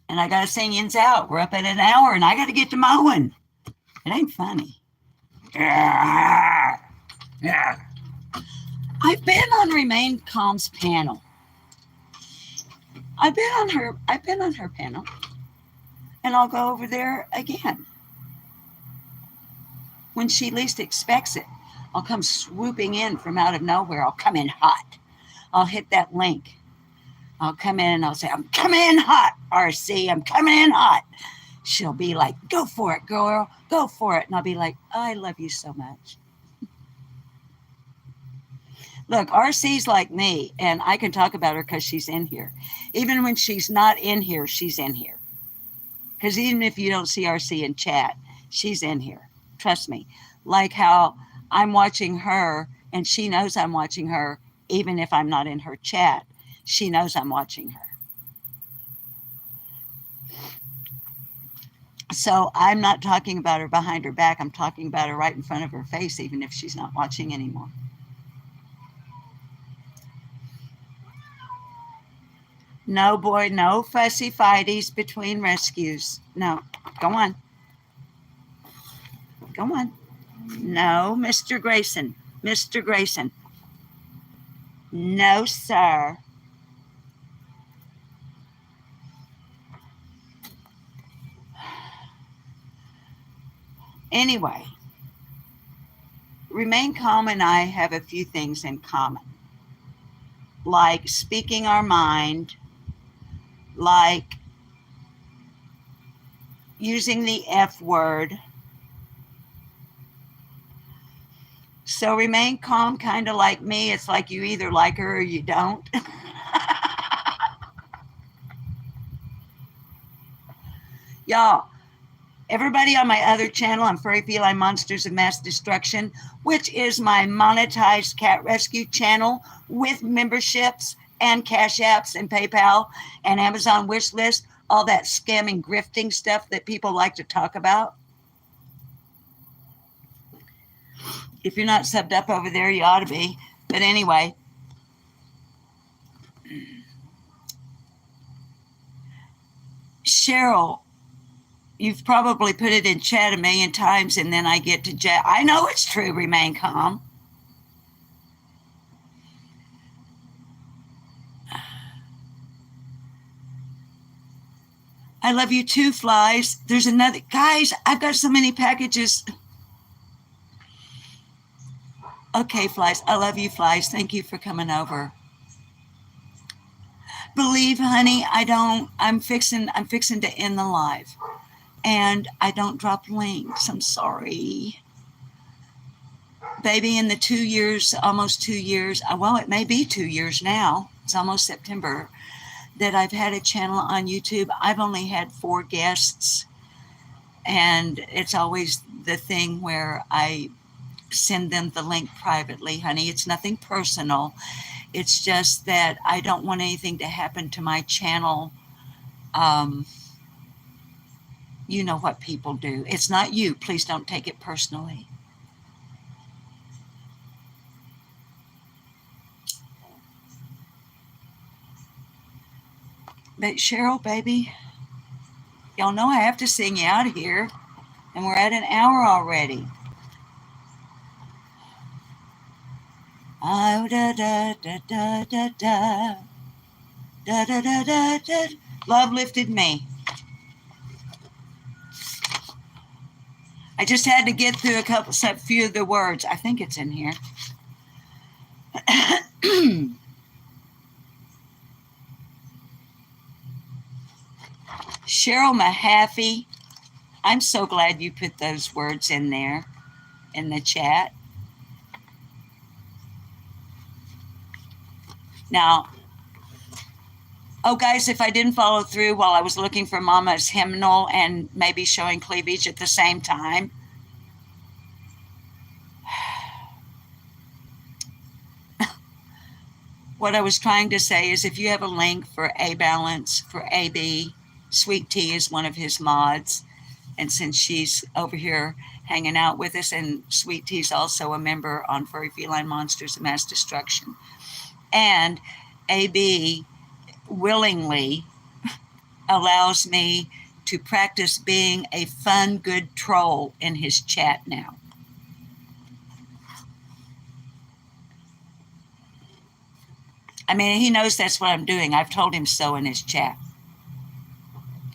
And I got to sing ins out. We're up at an hour, and I got to get to mowing. It ain't funny. Yeah. I've been on Remain Calm's panel. I've been on her panel. And I'll go over there again. When she least expects it, I'll come swooping in from out of nowhere. I'll come in hot. I'll hit that link. I'll come in and I'll say, I'm coming in hot, RC. I'm coming in hot. She'll be like, go for it, girl. Go for it. And I'll be like, I love you so much. Look, RC's like me, and I can talk about her because she's in here. Even when she's not in here, she's in here. Because even if you don't see RC in chat, she's in here. Trust me. Like how I'm watching her, and she knows I'm watching her, even if I'm not in her chat. She knows I'm watching her. So I'm not talking about her behind her back. I'm talking about her right in front of her face, even if she's not watching anymore. No, boy, no fussy fighties between rescues. No, go on. Go on. No, Mr. Grayson. Mr. Grayson. No, sir. Anyway, Remain Calm and I have a few things in common. Like speaking our mind, like using the F word. So Remain Calm, kind of like me. It's like you either like her or you don't. Y'all, everybody on my other channel, on Furry Feline Monsters of Mass Destruction, which is my monetized cat rescue channel with memberships and Cash Apps and PayPal and Amazon wish list, all that scamming, grifting stuff that people like to talk about. If you're not subbed up over there, you ought to be. But anyway, Cheryl, you've probably put it in chat a million times, and then I get to chat. I know it's true, Remain Calm. I love you too, Flies. There's another. Guys, I've got so many packages. Okay, Flies. I love you, Flies. Thank you for coming over. Believe, honey, I don't. I'm fixing to end the live. And I don't drop links. I'm sorry. Baby, in the 2 years, almost 2 years, well, it may be 2 years now. It's almost September that I've had a channel on YouTube. I've only had 4 guests. And it's always the thing where I send them the link privately, honey. It's nothing personal. It's just that I don't want anything to happen to my channel. You know what people do. It's not you. Please don't take it personally. But Cheryl, baby, y'all know I have to sing you out of here. And we're at an hour already. Oh, da da da da da da. Da da da da da. Love lifted me. I just had to get through a few of the words. I think it's in here. Cheryl Mahaffey, I'm so glad you put those words in there in the chat. Now, oh, guys, if I didn't follow through while I was looking for Mama's hymnal and maybe showing cleavage at the same time, what I was trying to say is if you have a link for A-Balance, for AB, Sweet Tea is one of his mods. And since she's over here hanging out with us, and Sweet Tea's also a member on Furry Feline Monsters of Mass Destruction. And AB willingly allows me to practice being a fun, good troll in his chat now. I mean, he knows that's what I'm doing. I've told him so in his chat.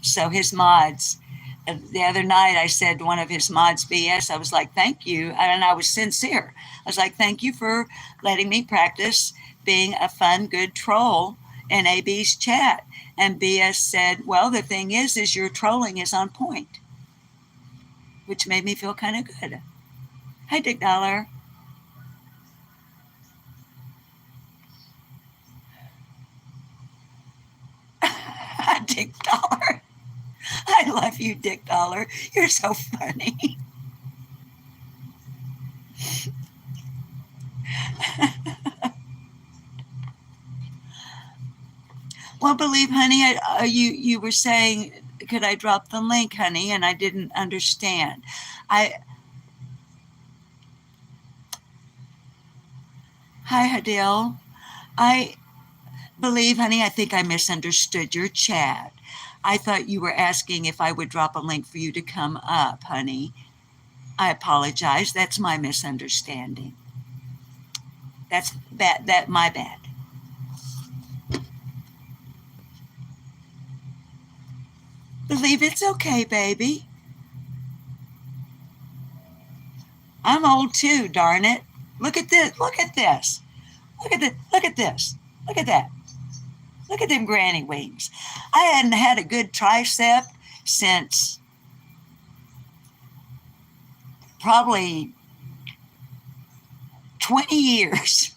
So his mods, the other night I said one of his mods BS. I was like, thank you. And I was sincere. I was like, thank you for letting me practice being a fun, good troll in AB's chat. And BS said, well, the thing is your trolling is on point, which made me feel kind of good. Hi, Dick Dollar. Dick Dollar. I love you, Dick Dollar. You're so funny. Well, Believe, honey, you were saying, could I drop the link, honey? And I didn't understand. Hi, Hadil. I Believe, honey, I think I misunderstood your chat. I thought you were asking if I would drop a link for you to come up, honey. I apologize. That's my misunderstanding. That's bad. My bad. Believe, it's okay, baby. I'm old too, darn it. Look at this. Look at this. Look at this. Look at this. Look at that. Look at them granny wings. I hadn't had a good tricep since probably 20 years.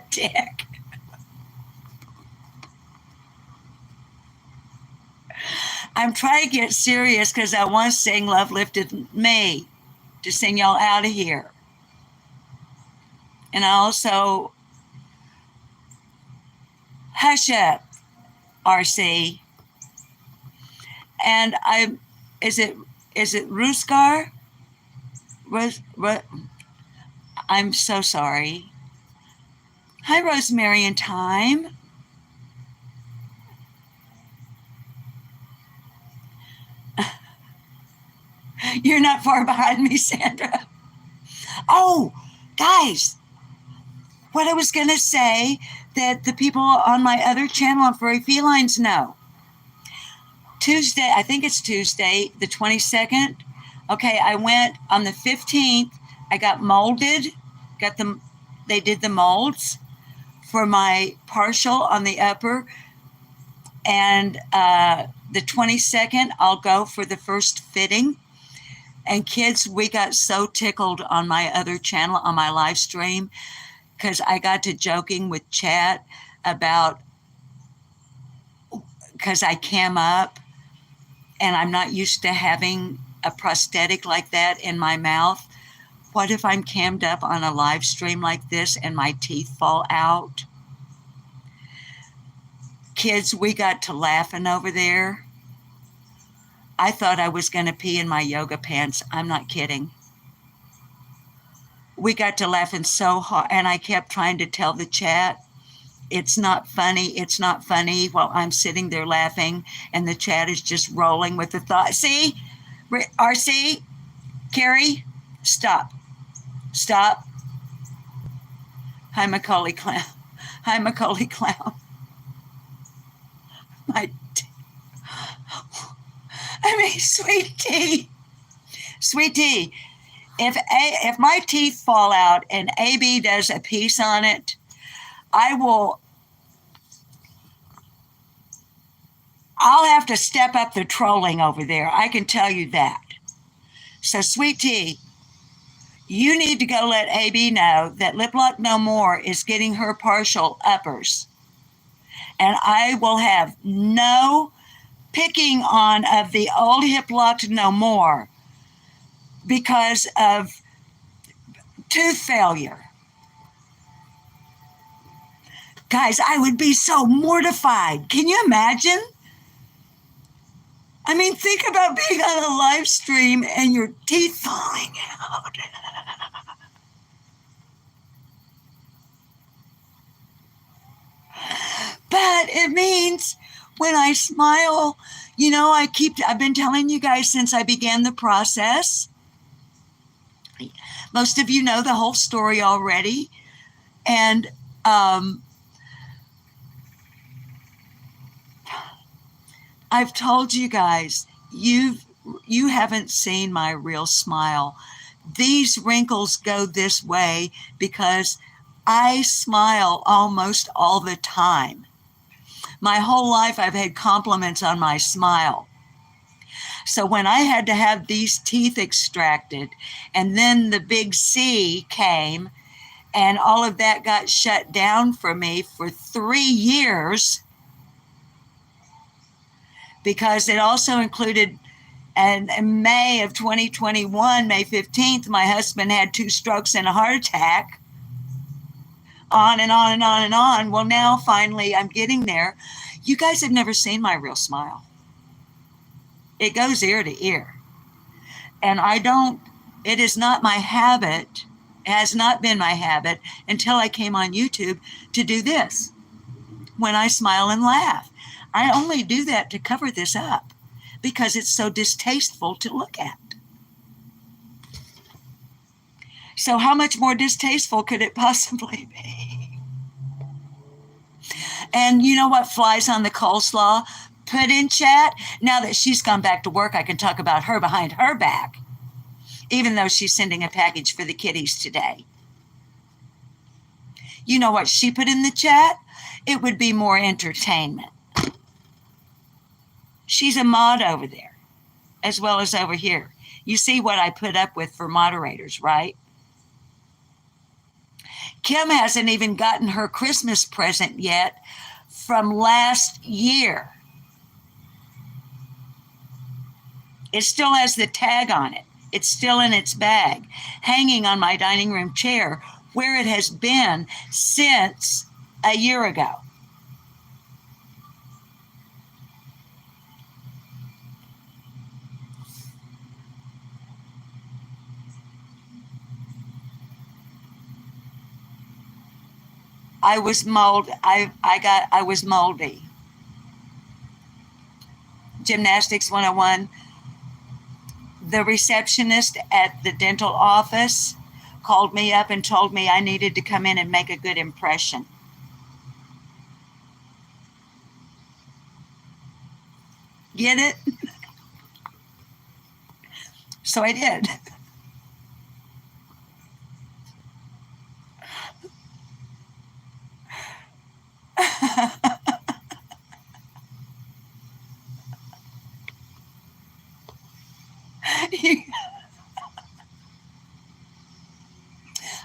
Dick. I'm trying to get serious because I want to sing Love Lifted Me to sing y'all out of here. And I also, hush up, RC. And is it Ruskar? I'm so sorry. Hi, Rosemary and Time. You're not far behind me, Sandra. Oh, guys, what I was going to say that the people on my other channel on Furry Felines know. Tuesday, I think it's Tuesday, the 22nd. Okay, I went on the 15th. I got molded, they did the molds for my partial on the upper. And the 22nd, I'll go for the first fitting. And kids, we got so tickled on my other channel, on my live stream, because I got to joking with chat about, because I cam up and I'm not used to having a prosthetic like that in my mouth. What if I'm cammed up on a live stream like this and my teeth fall out? Kids, we got to laughing over there. I thought I was going to pee in my yoga pants. I'm not kidding. We got to laughing so hard, and I kept trying to tell the chat, it's not funny, it's not funny, while I'm sitting there laughing, and the chat is just rolling with the thought. See? RC? Carrie? Stop. Stop. Hi, Macaulay Clown. Hi, Macaulay Clown. Sweet tea. Sweet tea. If my teeth fall out and AB does a piece on it, I'll have to step up the trolling over there. I can tell you that. So, Sweet tea, you need to go let AB know that Lip Lock No More is getting her partial uppers. And I will have no picking on of the old Hip Locked No More because of tooth failure. Guys, I would be so mortified. Can you imagine? I mean, think about being on a live stream and your teeth falling out. But it means when I smile, you know, I've been telling you guys since I began the process. Most of you know the whole story already. And I've told you guys, you haven't seen my real smile. These wrinkles go this way because I smile almost all the time. My whole life I've had compliments on my smile. So when I had to have these teeth extracted and then the big C came and all of that got shut down for me for 3 years, because it also included, and in May of 2021, May 15th, my husband had 2 strokes and a heart attack. On and on and on and on. Well, now finally I'm getting there. You guys have never seen my real smile. It goes ear to ear. And it is not my habit, it has not been my habit until I came on YouTube to do this. When I smile and laugh. I only do that to cover this up because it's so distasteful to look at. So how much more distasteful could it possibly be? And you know what flies on the coleslaw? Put in chat. Now that she's gone back to work, I can talk about her behind her back, even though she's sending a package for the kiddies today. You know what she put in the chat? It would be more entertainment. She's a mod over there, as well as over here. You see what I put up with for moderators, right? Kim hasn't even gotten her Christmas present yet from last year. It still has the tag on it. It's still in its bag, hanging on my dining room chair, where it has been since a year ago. I was moldy. I was moldy. Gymnastics 101. The receptionist at the dental office called me up and told me I needed to come in and make a good impression. Get it? So I did.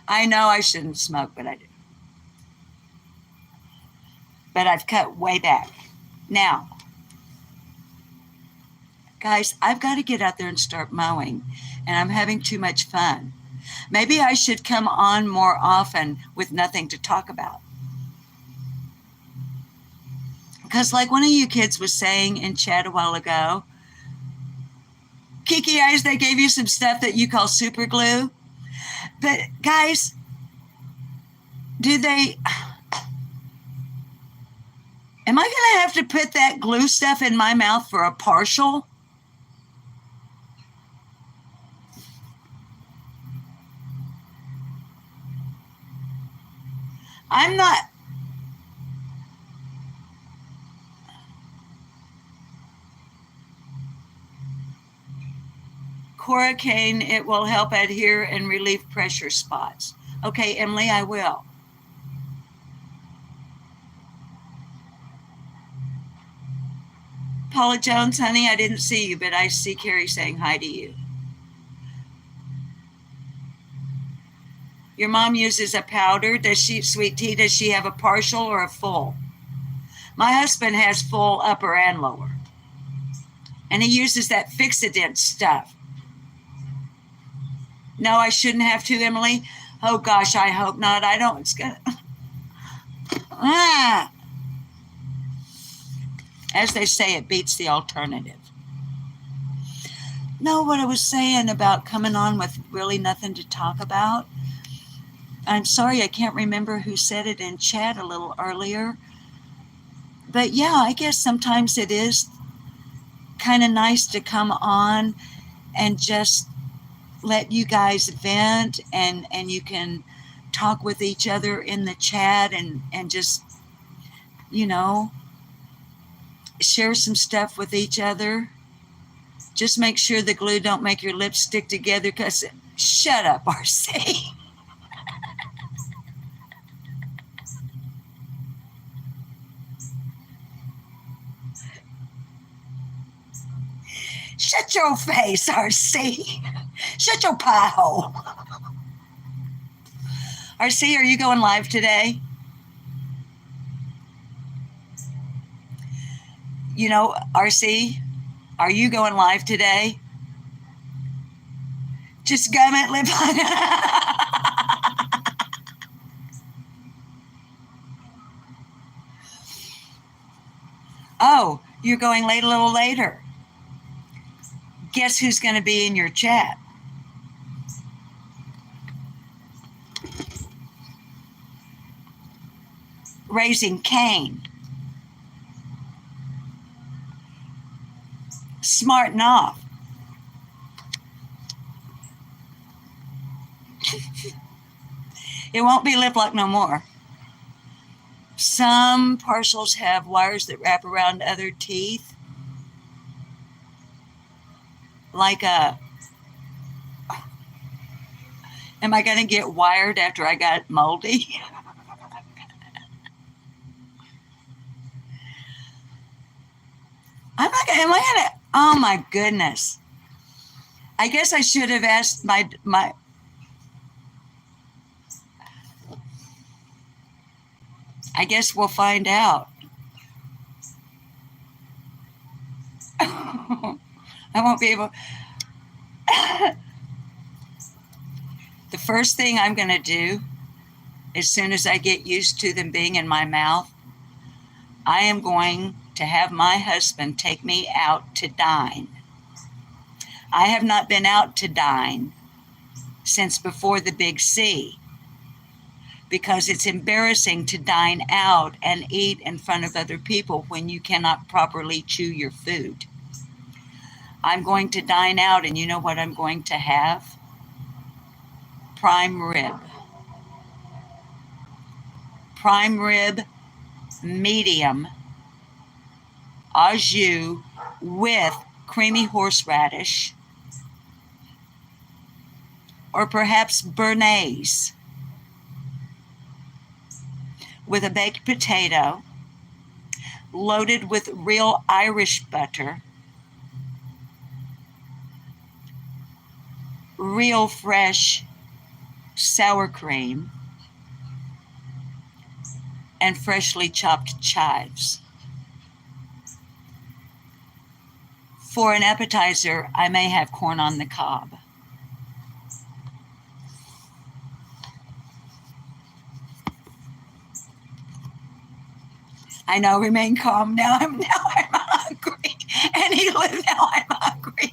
I know I shouldn't smoke, but I do. But I've cut way back. Now, guys, I've got to get out there and start mowing, and I'm having too much fun. Maybe I should come on more often with nothing to talk about. Because like one of you kids was saying in chat a while ago, Kiki Eyes, they gave you some stuff that you call super glue. But guys, do they... Am I going to have to put that glue stuff in my mouth for a partial? I'm not... Coracaine, it will help adhere and relieve pressure spots. Okay, Emily, I will. Paula Jones, honey, I didn't see you, but I see Carrie saying hi to you. Your mom uses a powder. Does she, sweet tea, does she have a partial or a full? My husband has full upper and lower. And he uses that Fixodent stuff. No, I shouldn't have to, Emily. Oh gosh, I hope not. I don't. It's gonna. As they say, it beats the alternative. No, what I was saying about coming on with really nothing to talk about. I'm sorry, I can't remember who said it in chat a little earlier. But yeah, I guess sometimes it is kind of nice to come on and just let you guys vent, and you can talk with each other in the chat and just, you know, share some stuff with each other. Just make sure the glue don't make your lips stick together, because shut up, RC. Shut your face, RC. Shut your pie hole. RC, are you going live today? You know, RC, are you going live today? Just gum it, lip on. Oh, you're going late a little later. Guess who's going to be in your chat? Raising Cain. Smarting off. It won't be lip lock no more. Some partials have wires that wrap around other teeth. Like a... Am I going to get wired after I got moldy? I'm not going to... Am I going to... Oh, my goodness. I guess I should have asked my... I guess we'll find out. I won't be able... The first thing I'm going to do, as soon as I get used to them being in my mouth, I am going to have my husband take me out to dine. I have not been out to dine since before the big C, because it's embarrassing to dine out and eat in front of other people when you cannot properly chew your food. I'm going to dine out, and you know what I'm going to have? prime rib. Prime rib, medium, au jus with creamy horseradish, or perhaps béarnaise with a baked potato loaded with real Irish butter, real fresh sour cream, and freshly chopped chives. For an appetizer, I may have corn on the cob. I know, remain calm. Now I'm hungry. And now I'm hungry.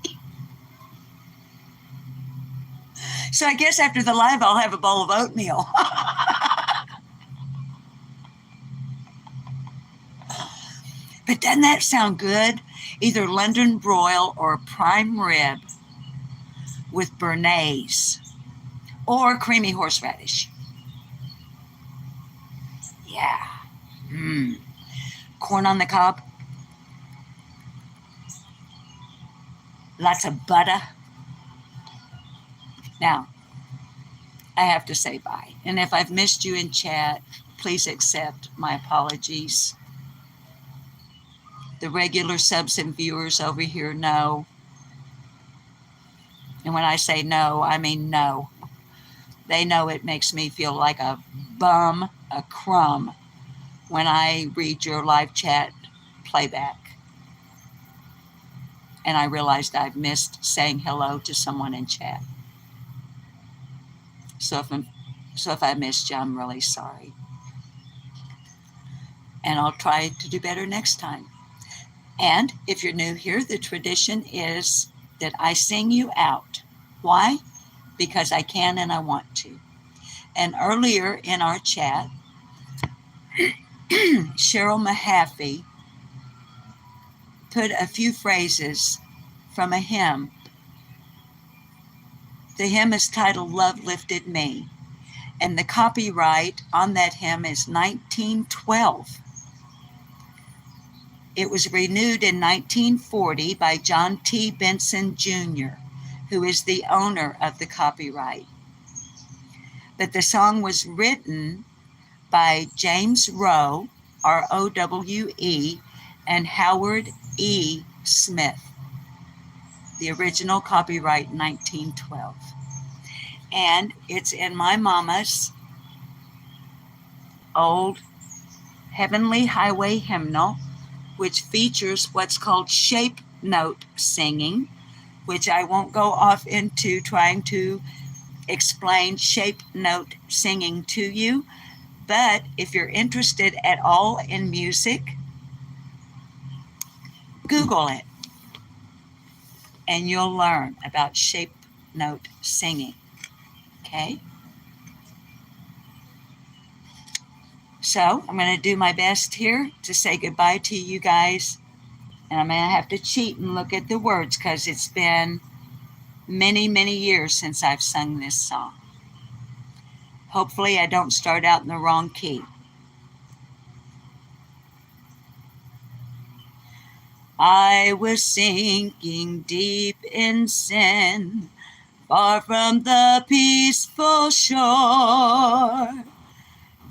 So I guess after the live, I'll have a bowl of oatmeal. But doesn't that sound good? Either London broil or prime rib with béarnaise or creamy horseradish. Yeah. Corn on the cob. Lots of butter. Now, I have to say bye. And if I've missed you in chat, please accept my apologies. The regular subs and viewers over here know. And when I say no, I mean no. They know it makes me feel like a bum, a crumb, when I read your live chat playback. And I realized I've missed saying hello to someone in chat. So if I missed you, I'm really sorry. And I'll try to do better next time. And if you're new here, the tradition is that I sing you out. Why? Because I can and I want to. And earlier in our chat, Cheryl Mahaffey put a few phrases from a hymn. The hymn is titled Love Lifted Me. And the copyright on that hymn is 1912. It was renewed in 1940 by John T. Benson Jr., who is the owner of the copyright. But the song was written by James Rowe, R-O-W-E, and Howard E. Smith. The original copyright 1912. And it's in my mama's old Heavenly Highway hymnal, which features what's called shape note singing, which I won't go off into trying to explain shape note singing to you. But if you're interested at all in music, Google it and you'll learn about shape note singing. Okay? So I'm going to do my best here to say goodbye to you guys. And I'm going to have to cheat and look at the words because it's been many, many years since I've sung this song. Hopefully I don't start out in the wrong key. I was sinking deep in sin, far from the peaceful shore,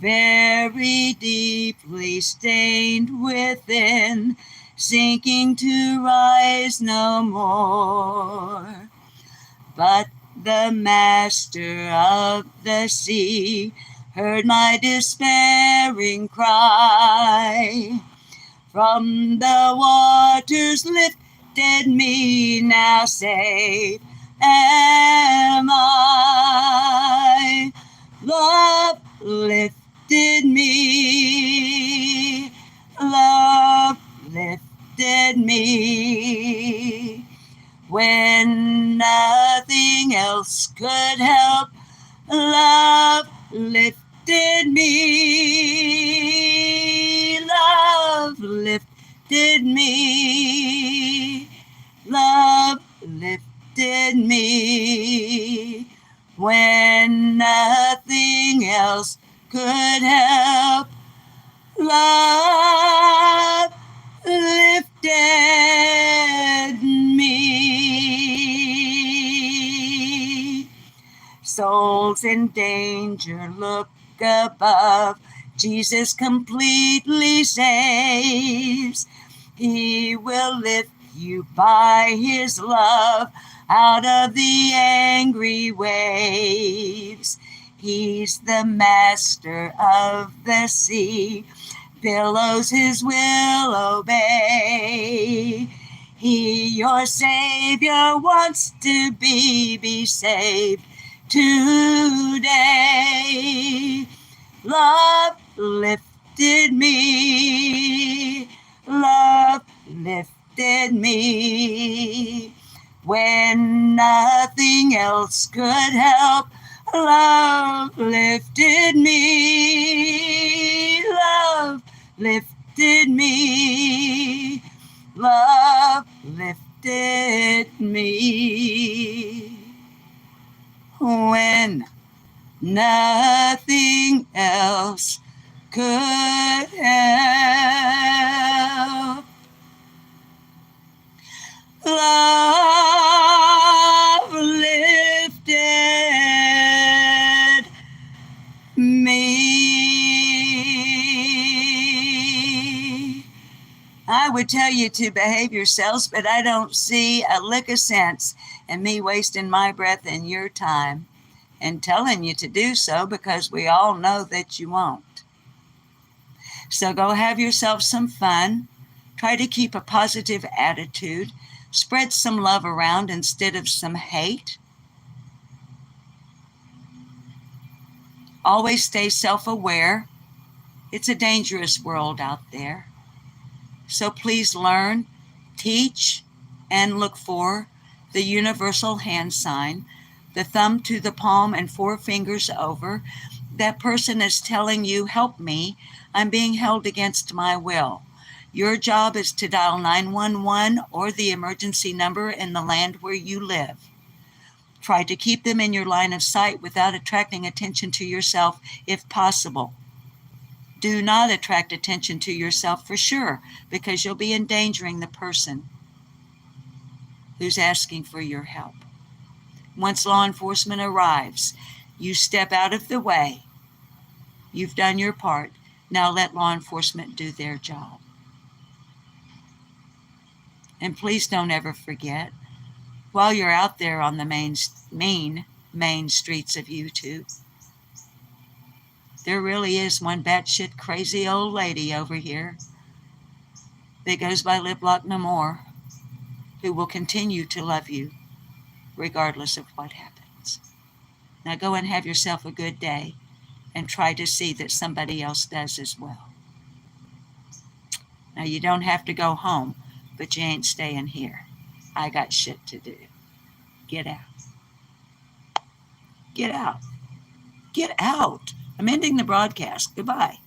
very deeply stained within, sinking to rise no more. But the master of the sea heard my despairing cry. From the waters lifted me, now safe am I. Love lifted me, love lifted me. When nothing else could help, love lifted me. Love lifted me. Love lifted me. when nothing else could help. Love lifted me. Souls in danger, look above. Jesus completely saves. He will lift you by his love out of the angry waves. He's the master of the sea. Billows his will obey. He, your Savior, wants to be saved today. Love lifted me. Love lifted me. When nothing else could help, love lifted me. Love lifted me. Love lifted me. When nothing else could help. Love lifted me. I would tell you to behave yourselves, but I don't see a lick of sense in me wasting my breath and your time and telling you to do so, because we all know that you won't. So go have yourself some fun. Try to keep a positive attitude. Spread some love around instead of some hate. Always stay self-aware. It's a dangerous world out there. So please learn, teach, and look for the universal hand sign, the thumb to the palm and 4 fingers over. That person is telling you, help me, I'm being held against my will. Your job is to dial 911 or the emergency number in the land where you live. Try to keep them in your line of sight without attracting attention to yourself if possible. Do not attract attention to yourself for sure, because you'll be endangering the person who's asking for your help. Once law enforcement arrives, you step out of the way. You've done your part. Now let law enforcement do their job. And please don't ever forget, while you're out there on the main streets of YouTube, there really is one batshit crazy old lady over here that goes by Lip Lock No More, who will continue to love you regardless of what happens. Now go and have yourself a good day and try to see that somebody else does as well. Now you don't have to go home, but you ain't staying here. I got shit to do. Get out. Get out. Get out. I'm ending the broadcast. Goodbye.